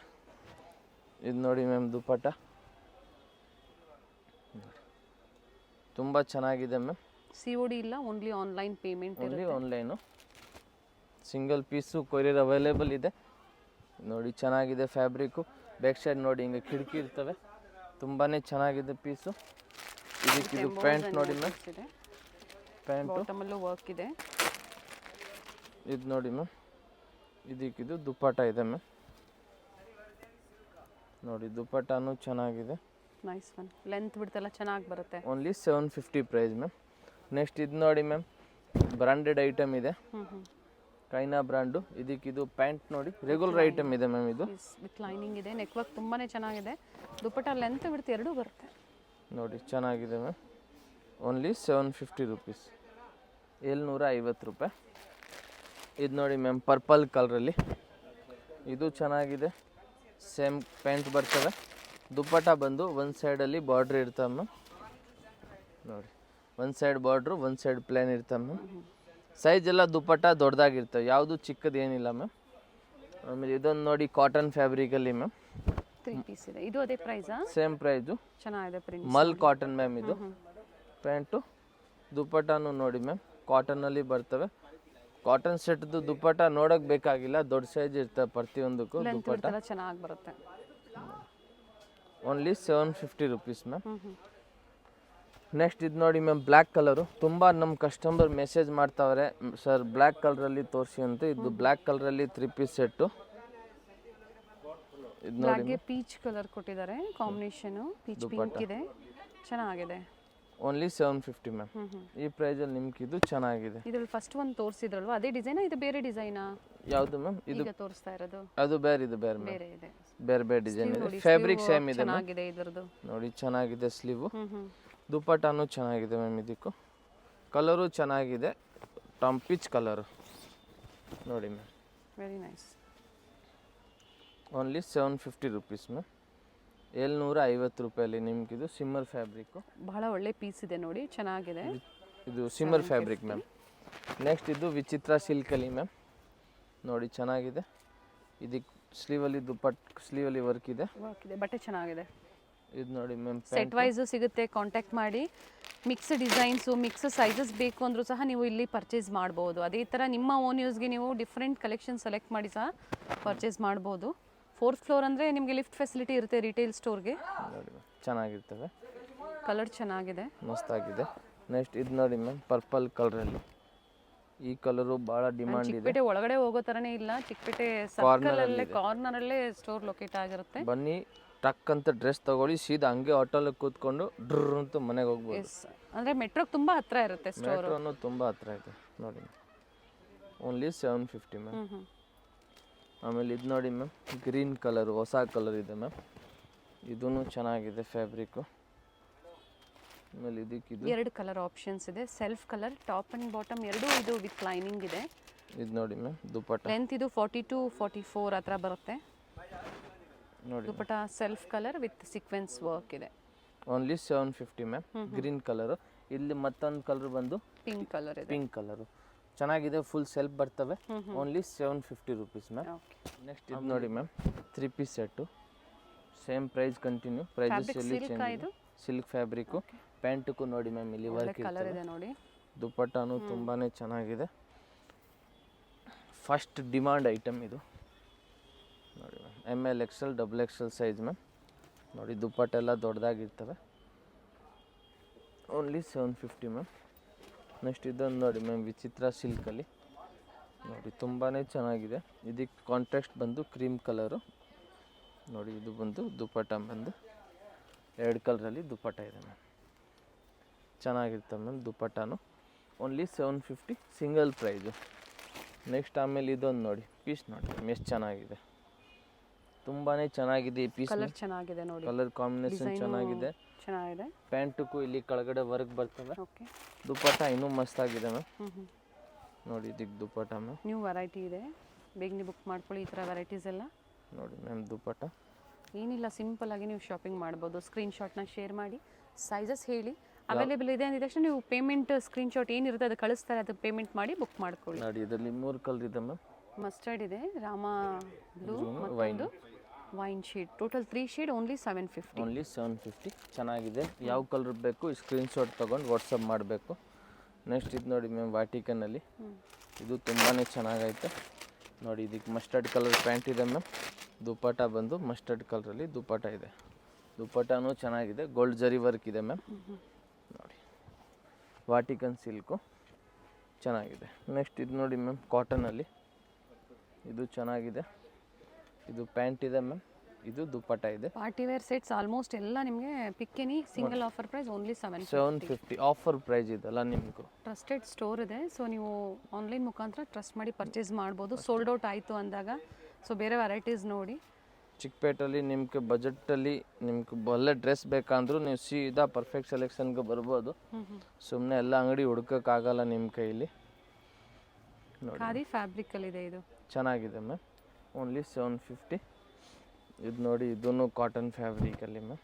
ಇದು ನೋಡಿ ಮ್ಯಾಮ್ ದುಪ್ಪಟ್ಟ ತುಂಬ ಚೆನ್ನಾಗಿದೆ ಮ್ಯಾಮ್. COD ಇಲ್ಲ, only online payment. Only online. Single piece courier available ಇದೆ. ನೋಡಿ ಚೆನ್ನಾಗಿದೆ ಫ್ಯಾಬ್ರಿಕ್ಕು. ಬ್ಯಾಕ್ ಸೈಡ್ ನೋಡಿ ಹಿಂಗೆ ಕಿಟಕಿ ಇರ್ತವೆ. ತುಂಬಾ ಚೆನ್ನಾಗಿದೆ ಪೀಸು. ಇದಕ್ಕೆ ಇದು ಪ್ಯಾಂಟ್ ನೋಡಿ ಮ್ಯಾಮ್. ಪ್ಯಾಂಟು ಬಾಟಮಲ್ಲೂ ವರ್ಕ್ ಇದೆ. ಇದು ನೋಡಿ ಮ್ಯಾಮ್. ಇದಕ್ಕಿದು ದುಪ್ಪಟ್ಟ ಇದೆ ಮ್ಯಾಮ್. ನೋಡಿ ದುಪ್ಪಟ್ಟನೂ ಚೆನ್ನಾಗಿದೆ. Nice one. ಲೆಂತ್ ಬಿಡ್ತೆಲ್ಲ ಚೆನ್ನಾಗಿ ಬರುತ್ತೆ. Only 750 price ma'am. ನೆಕ್ಸ್ಟ್ ಇದು ನೋಡಿ ಮ್ಯಾಮ್ ಬ್ರಾಂಡೆಡ್ ಐಟಮ್ ಇದೆ. ಕೈನಾ ಬ್ರ್ಯಾಂಡು. ಇದಕ್ಕಿದು ಪ್ಯಾಂಟ್ ನೋಡಿ ರೆಗ್ಯುಲರ್ ಐಟಮ್ ಇದೆ ಮ್ಯಾಮ್. ಇದು ವಿತ್ ಲೈನಿಂಗ್ ಇದೆ. ನೆಕ್ ವರ್ಕ್ ತುಂಬಾ ಚೆನ್ನಾಗಿದೆ. ದುಪ್ಪಟ್ಟ ಲೆಂತ್ ಬಿಡ್ತು ಎರಡೂ ಬರುತ್ತೆ. ನೋಡಿ ಚೆನ್ನಾಗಿದೆ ಮ್ಯಾಮ್. Only 750 rupees. 750 ರೂಪಾಯಿ. ಇದು ನೋಡಿ ಮ್ಯಾಮ್ ಪರ್ಪಲ್ ಕಲರಲ್ಲಿ. ಇದು ಚೆನ್ನಾಗಿದೆ. ಸೇಮ್ ಪ್ಯಾಂಟ್ ಬರ್ತವೆ. ದುಪ್ಪಟ್ಟ ಬಂದು ಒಂದು ಸೈಡಲ್ಲಿ ಬಾರ್ಡ್ರ್ ಇರ್ತವೆ ಮ್ಯಾಮ್. ನೋಡಿ ಒಂದು ಸೈಡ್ ಬಾರ್ಡ್ರು, ಒಂದು ಸೈಡ್ ಪ್ಲೇನ್ ಇರ್ತವೆ ಮ್ಯಾಮ್. ಸೈಜ್ ಎಲ್ಲ ದುಪ್ಪಟ್ಟ ದೊಡ್ಡದಾಗಿರ್ತವೆ, ಯಾವುದು ಚಿಕ್ಕದು ಏನಿಲ್ಲ ಮ್ಯಾಮ್. ಆಮೇಲೆ ಇದೊಂದು ನೋಡಿ ಕಾಟನ್ ಫ್ಯಾಬ್ರಿಕಲ್ಲಿ ಮ್ಯಾಮ್. 3 ಪೀಸ್ ಇದೆ. ಇದು ಅದೇ ಪ್ರೈಸಾ? Same price. ಚೆನ್ನಾಗಿದೆ ಪ್ರಿಂಟ್. Mul cotton ma'am. ಇದು ಪ್ಯಾಂಟು. ದುಪ್ಪಟ್ಟನೂ ನೋಡಿ ಮ್ಯಾಮ್ ಕಾಟನಲ್ಲಿ ಬರ್ತವೆ. ಕಾಟನ್ ಸೆಟ್ದು ದುಪ್ಪಟ್ಟ ನೋಡೋಕೆ ಬೇಕಾಗಿಲ್ಲ, ದೊಡ್ಡ ಸೈಜ್ ಇರ್ತವೆ ಪ್ರತಿಯೊಂದಕ್ಕೂ ದುಪ್ಪಟ್ಟ. ಚೆನ್ನಾಗಿ ಬರುತ್ತೆ. Only 750 rupees ma'am. ನೆಕ್ಸ್ಟ್ ಇದು ನೋಡಿ ಮ್ಯಾಮ್ ಬ್ಲ್ಯಾಕ್ ಕಲರು ತುಂಬ ನಮ್ಮ ಕಸ್ಟಮರ್ ಮೆಸೇಜ್ ಮಾಡ್ತಾವ್ರೆ ಸರ್ ಬ್ಲ್ಯಾಕ್ ಕಲರಲ್ಲಿ ತೋರಿಸಿ ಅಂತ. ಇದು ಬ್ಲ್ಯಾಕ್ ಕಲರಲ್ಲಿ 3 ಪೀಸ್ ಸೆಟ್ಟು. ಇದು ನೋಡಿ ಬ್ಲಾಕ್ಗೆ ಪೀಚ್ ಕಲರ್ ಕೊಟ್ಟಿದ್ದಾರೆ ಕಾಂಬಿನೇಷನ್, ಪೀಚ್ ಪಿಂಕ್ ಇದೆ, ಚೆನ್ನಾಗಿದೆ. Only 750 ma'am. ಈ ಪ್ರೈಸಲ್ಲಿ ನಿಮ್ಗೆ ಇದು ಚೆನ್ನಾಗಿದೆ. ಇದ್ರಲ್ಲಿ ಫಸ್ಟ್ ಒಂದು ತೋರಿಸಿದ್ರಲ್ವಾ ಅದೇ ಡಿಸೈನಾ ಇದು ಬೇರೆ ಡಿಸೈನಾ? ಯಾವುದು ಮ್ಯಾಮ್? ಇದು ಈಗ ತೋರಿಸ್ತಾ ಇರೋದು ಅದು ಬೇರೆ, ಇದು ಬೇರೆ ಮ್ಯಾಮ್, ಬೇರೆ ಇದೆ. ಬೇರೆ ಬೇರೆ ಡಿಸೈನ್ ಇದೆ. ಫ್ಯಾಬ್ರಿಕ್ ಸೇಮ್ ಇದೆ ಮ್ಯಾಮ್. ಚೆನ್ನಾಗಿದೆ ಇದರದ್ದು ನೋಡಿ ಚೆನ್ನಾಗಿದೆ ಸ್ಲೀವು. ದುಪ್ಪಟ್ಟಾನು ಚೆನ್ನಾಗಿದೆ ಮ್ಯಾಮ್. ಇದಕ್ಕೂ ಕಲರು ಚೆನ್ನಾಗಿದೆ, ಟಾಮ್ ಪಿಚ್ ಕಲರು ನೋಡಿ ma'am. Very nice. Only 750 rupees ma'am. 750 ರೂಪಾಯಲ್ಲಿ ನಿಮ್ಗೆ ಇದು ಸಿಮ್ಮರ್ ಫ್ಯಾಬ್ರಿಕ್ಕು. ಬಹಳ ಒಳ್ಳೆ ಪೀಸ್ ಇದೆ ನೋಡಿ, ಚೆನ್ನಾಗಿದೆ. ಇದು ಸಿಮ್ಮರ್ ಫ್ಯಾಬ್ರಿಕ್ ಮ್ಯಾಮ್. ನೆಕ್ಸ್ಟ್ ಇದು ವಿಚಿತ್ರ ಸಿಲ್ಕಲ್ಲಿ ಮ್ಯಾಮ್. ನೋಡಿ ಚೆನ್ನಾಗಿದೆ. ಇದಕ್ಕೆ ಸ್ಲೀವಲ್ಲಿ ಸ್ಲೀವಲ್ಲಿ ವರ್ಕ್ ಇದೆ. ಬಟ್ಟೆ ಚೆನ್ನಾಗಿದೆ. ಇದು ನೋಡಿ ಮ್ಯಾಮ್, ಸೆಟ್ ವೈಸು ಸಿಗುತ್ತೆ, ಕಾಂಟ್ಯಾಕ್ಟ್ ಮಾಡಿ. ಮಿಕ್ಸ್ ಡಿಸೈನ್ಸು, ಮಿಕ್ಸ್ ಸೈಜಸ್ ಬೇಕು ಅಂದರೂ ಸಹ ನೀವು ಇಲ್ಲಿ ಪರ್ಚೇಸ್ ಮಾಡ್ಬೋದು. ಅದೇ ಥರ ನಿಮ್ಮ ಓನ್ ಯೂಸ್ಗೆ ನೀವು ಡಿಫ್ರೆಂಟ್ ಕಲೆಕ್ಷನ್ ಸೆಲೆಕ್ಟ್ ಮಾಡಿ ಸಹ ಪರ್ಚೇಸ್ ಮಾಡ್ಬೋದು. 4th ಫ್ಲೋರ್ ಅಂದರೆ ನಿಮಗೆ ಲಿಫ್ಟ್ ಫೆಸಿಲಿಟಿ ಇರುತ್ತೆ ರಿಟೇಲ್ ಸ್ಟೋರ್ಗೆ. ನೋಡಿ ಚೆನ್ನಾಗಿರ್ತವೆ. ಕಲರ್ ಚೆನ್ನಾಗಿದೆ, ಮಸ್ತಾಗಿದೆ. ನೆಕ್ಸ್ಟ್ ಇದು ನೋಡಿ ಮ್ಯಾಮ್, ಪರ್ಪಲ್ ಕಲರಲ್ಲಿ. ಈ ಕಲರು ಭಾಳ ಡಿಮಾಂಡ್ ಇದೆ. ಚಿಕ್ಕಪೇಟೆ ಒಳಗಡೆ ಹೋಗೋ ಥರನೇ ಇಲ್ಲ, ಚಿಕ್ಕಪೇಟೆ ಸರ್ಕಲಲ್ಲೇ ಕಾರ್ನರಲ್ಲೇ ಸ್ಟೋರ್ ಲೊಕೇಟ್ ಆಗಿರುತ್ತೆ. ಬನ್ನಿ, ಟಕ್ ಅಂತ ಡ್ರೆಸ್ ತಗೊಳ್ಳಿ, ಸೀದಾ ಹಂಗೆ ಆಟೋಲ್ಲಿ ಕೂತ್ಕೊಂಡು ಡ್ರ್ ಅಂತ ಮನೆಗೆ ಹೋಗ್ಬೋದು. ಅಂದರೆ ಮೆಟ್ರೋಗೆ ತುಂಬ ಹತ್ರ ಇರುತ್ತೆ ಸ್ಟೋರ್. ಮೆಟ್ರೋನು ತುಂಬ ಹತ್ರ ಇದೆ ನೋಡಿ. Only 750 ma'am. ಆಮೇಲೆ ಇದು ನೋಡಿ ಮ್ಯಾಮ್, ಗ್ರೀನ್ ಕಲರು, ಹೊಸ ಕಲರ್ ಇದೆ ಮ್ಯಾಮ್. ಇದೂ ಚೆನ್ನಾಗಿದೆ ಫ್ಯಾಬ್ರಿಕ್ಕು. ಆಮೇಲೆ ಇದಕ್ಕೆ ಇದು 2 ಕಲರ್ ಆಪ್ಷನ್ಸ್ ಇದೆ, self colour, top and bottom ಎರಡೂ ಇದು ವಿತ್ ಲೈನಿಂಗ್ ಇದೆ. ಇದು ನೋಡಿ ಮ್ಯಾಮ್, ದುಪ್ಪಟ್ಟ ಲೆಂತ್ ಇದು 42, 44 ಆ ಥರ ಬರುತ್ತೆ ನೋಡಿ. Dupatta self colour with sequins work ಇದೆ. Only 750 ma'am. Green colour. ಇಲ್ಲಿ ಮತ್ತೊಂದು ಕಲರ್ ಬಂದು ಪಿಂಕ್ ಕಲರ್ ಇದೆ. ಪಿಂಕ್ ಕಲರು ಚೆನ್ನಾಗಿದೆ, ಫುಲ್ ಸೆಲ್ಫ್ ಬರ್ತವೆ. Only 750 rupees ma'am. ನೆಕ್ಸ್ಟ್ ಇದು ನೋಡಿ ma'am, 3 piece set. Same price continue. Prices ಎಲ್ಲಿ ಚೇಂಜ್ ಇಲ್ಲ. Silk fabric. ಪ್ಯಾಂಟಕ್ಕೂ ನೋಡಿ ಮ್ಯಾಮ್, ಇಲ್ಲಿ ವರ್ಕ್ ಕಲರ್ ಇದೆ ನೋಡಿ. ದುಪ್ಪಟ್ಟನು ತುಂಬಾ ಚೆನ್ನಾಗಿದೆ. ಫಸ್ಟ್ ಡಿಮಾಂಡ್ ಐಟಮ್ ಇದು ನೋಡಿ ma'am. ML XL XXL size ma'am. ನೋಡಿ ದುಪ್ಪಟ್ಟೆಲ್ಲ ದೊಡ್ಡದಾಗಿರ್ತವೆ. Only 750 ma'am. ನೆಕ್ಸ್ಟ್ ಇದೊಂದು ನೋಡಿ ಮ್ಯಾಮ್, ವಿಚಿತ್ರ ಸಿಲ್ಕಲ್ಲಿ ನೋಡಿ ತುಂಬಾ ಚೆನ್ನಾಗಿದೆ. ಇದಕ್ಕೆ ಕಾಂಟ್ರಾಸ್ಟ್ ಬಂದು ಕ್ರೀಮ್ ಕಲರು ನೋಡಿ. ಇದು ಬಂದು ದುಪ್ಪಟ್ಟ ಬಂದು 2 ಕಲರಲ್ಲಿ ದುಪ್ಪಟ್ಟ ಇದೆ ಮ್ಯಾಮ್. ಚೆನ್ನಾಗಿರ್ತವೆ ಮ್ಯಾಮ್ ದುಪ್ಪಟ್ಟನು. Only 750 single price. ನೆಕ್ಸ್ಟ್ ಆಮೇಲೆ ಇದೊಂದು ನೋಡಿ ಪೀಸ್ ನೋಡಿ ಮ್ಯಾಮ್, ಎಷ್ಟು ಚೆನ್ನಾಗಿದೆ, ತುಂಬಾ ಚೆನ್ನಾಗಿದೆ ಈ ಪೀಸ್. ಕಲರ್ ಚೆನ್ನಾಗಿದೆ ನೋಡಿ, ಕಲರ್ ಕಾಂಬಿನೇಷನ್ ಚೆನ್ನಾಗಿದೆ. ಚೆನ್ನಾಗಿದೆ. ಪ್ಯಾಂಟಕ್ಕೂ ಇಲ್ಲಿ ಕೆಳಗಡೆ ವರ್ಕ್ ಬರ್ತವೆ. ಓಕೆ. ದುಪ್ಪಟ್ಟ ಇನ್ನೂ ಮಸ್ತಾಗಿದೆ ಮ್ಯಾಮ್. ನೋಡಿ ಇದಕ್ಕೆ ದುಪ್ಪಟ್ಟ ಮ್ಯಾಮ್. ನ್ಯೂ ವೆರೈಟಿ ಇದೆ, ಬೇಗನೆ ಬುಕ್ ಮಾಡ್ಕೊಳ್ಳಿ ಈ ಥರ ವೆರೈಟೀಸ್ ಎಲ್ಲ. ನೋಡಿ ಮ್ಯಾಮ್ ದುಪ್ಪಟ್ಟ ಏನಿಲ್ಲ, ಸಿಂಪಲ್ ಆಗಿ ನೀವು ಶಾಪಿಂಗ್ ಮಾಡ್ಬೋದು. ಸ್ಕ್ರೀನ್ಶಾಟ್ನ ಶೇರ್ ಮಾಡಿ, ಸೈಜಸ್ ಹೇಳಿ, ಅವೈಲೇಬಲ್ ಇದೆ ಅಂದಿದ ತಕ್ಷಣ ನೀವು ಪೇಮೆಂಟ್ ಸ್ಕ್ರೀನ್ಶಾಟ್ ಏನಿರುತ್ತೆ ಅದು ಕಳಿಸ್ತಾರೆ, ಅದು ಪೇಮೆಂಟ್ ಮಾಡಿ ಬುಕ್ ಮಾಡ್ಕೊಳ್ಳಿ. ನೋಡಿ ಇದರಲ್ಲಿ 3 ಕಲರ್ ಇದೆ ಮ್ಯಾಮ್. ಮಸ್ಟರ್ಡ್ ಇದೆ, ರಾಮ ಬ್ಲೂ ಮತ್ತು wine shade. Total 3 shade. Only 750. Only 750. ಚೆನ್ನಾಗಿದೆ. ಯಾವ ಕಲರ್ ಬೇಕು ಸ್ಕ್ರೀನ್ಶಾಟ್ ತೊಗೊಂಡು ವಾಟ್ಸಪ್ ಮಾಡಬೇಕು. ನೆಕ್ಸ್ಟ್ ಇದು ನೋಡಿ ಮ್ಯಾಮ್, ವಾಟಿಕನಲ್ಲಿ. ಇದು ತುಂಬಾ ಚೆನ್ನಾಗೈತೆ ನೋಡಿ. ಇದಕ್ಕೆ ಮಸ್ಟರ್ಡ್ ಕಲರ್ ಪ್ಯಾಂಟ್ ಇದೆ ಮ್ಯಾಮ್. ದುಪ್ಪಟ್ಟ ಬಂದು ಮಸ್ಟರ್ಡ್ ಕಲರಲ್ಲಿ ದುಪ್ಪಟ್ಟ ಇದೆ. ದುಪ್ಪಟ್ಟನೂ ಚೆನ್ನಾಗಿದೆ, ಗೋಲ್ಡ್ ಜರಿ ವರ್ಕ್ ಇದೆ ಮ್ಯಾಮ್. ನೋಡಿ ವಾಟಿಕನ್ ಸಿಲ್ಕು ಚೆನ್ನಾಗಿದೆ. ನೆಕ್ಸ್ಟ್ ಇದು ನೋಡಿ ಮ್ಯಾಮ್, ಕಾಟನಲ್ಲಿ. ಇದು ಚೆನ್ನಾಗಿದೆ. ಇದು ಪ್ಯಾಂಟ್ ಇದೆ ಮ್ಯಾಮ್. ಇದು ದುಪ್ಪಟ್ಟ ಇದೆ. ಪಾರ್ಟಿ ವೇರ್ ಸೆಟ್ಸ್ ಆಲ್ಮೋಸ್ಟ್ ಎಲ್ಲ ನಿಮಗೆ ಪಿಕ್ಕೆನಿ single offer price only 750. Offer price ಇದೆಲ್ಲ ನಿಮಗೂ. ಟ್ರಸ್ಟೆಡ್ ಸ್ಟೋರ್ ಇದೆ, ಸೊ ನೀವು ಆನ್ಲೈನ್ ಮುಖಾಂತರ ಟ್ರಸ್ಟ್ ಮಾಡಿ ಪರ್ಚೇಸ್ ಮಾಡ್ಬೋದು. ಸೋಲ್ಡ್ ಔಟ್ ಆಯಿತು ಅಂದಾಗ ಸೊ ಬೇರೆ ವೆರೈಟೀಸ್ ನೋಡಿ. ಚಿಕ್ಕಪೇಟಲ್ಲಿ ನಿಮ್ಗೆ ಬಜೆಟಲ್ಲಿ ನಿಮ್ಗೆ ಒಳ್ಳೆ ಡ್ರೆಸ್ ಬೇಕಂದ್ರೂ ನೀವು ಸೀದಾ ಪರ್ಫೆಕ್ಟ್ ಸೆಲೆಕ್ಷನ್ಗೆ ಬರ್ಬೋದು. ಸುಮ್ಮನೆ ಎಲ್ಲ ಅಂಗಡಿ ಹುಡ್ಕೋಕ್ಕಾಗಲ್ಲ ನಿಮ್ಮ ಕೈಲಿ. ನೋಡಿ ಖಾದಿ ಫ್ಯಾಬ್ರಿಕಲ್ಲಿದೆ, ಇದು ಚೆನ್ನಾಗಿದೆ ಮ್ಯಾಮ್. ಓನ್ಲಿ 750. ಇದು ನೋಡಿ, ಇದೂ ಕಾಟನ್ ಫ್ಯಾಬ್ರಿಕಲ್ಲಿ ಮ್ಯಾಮ್.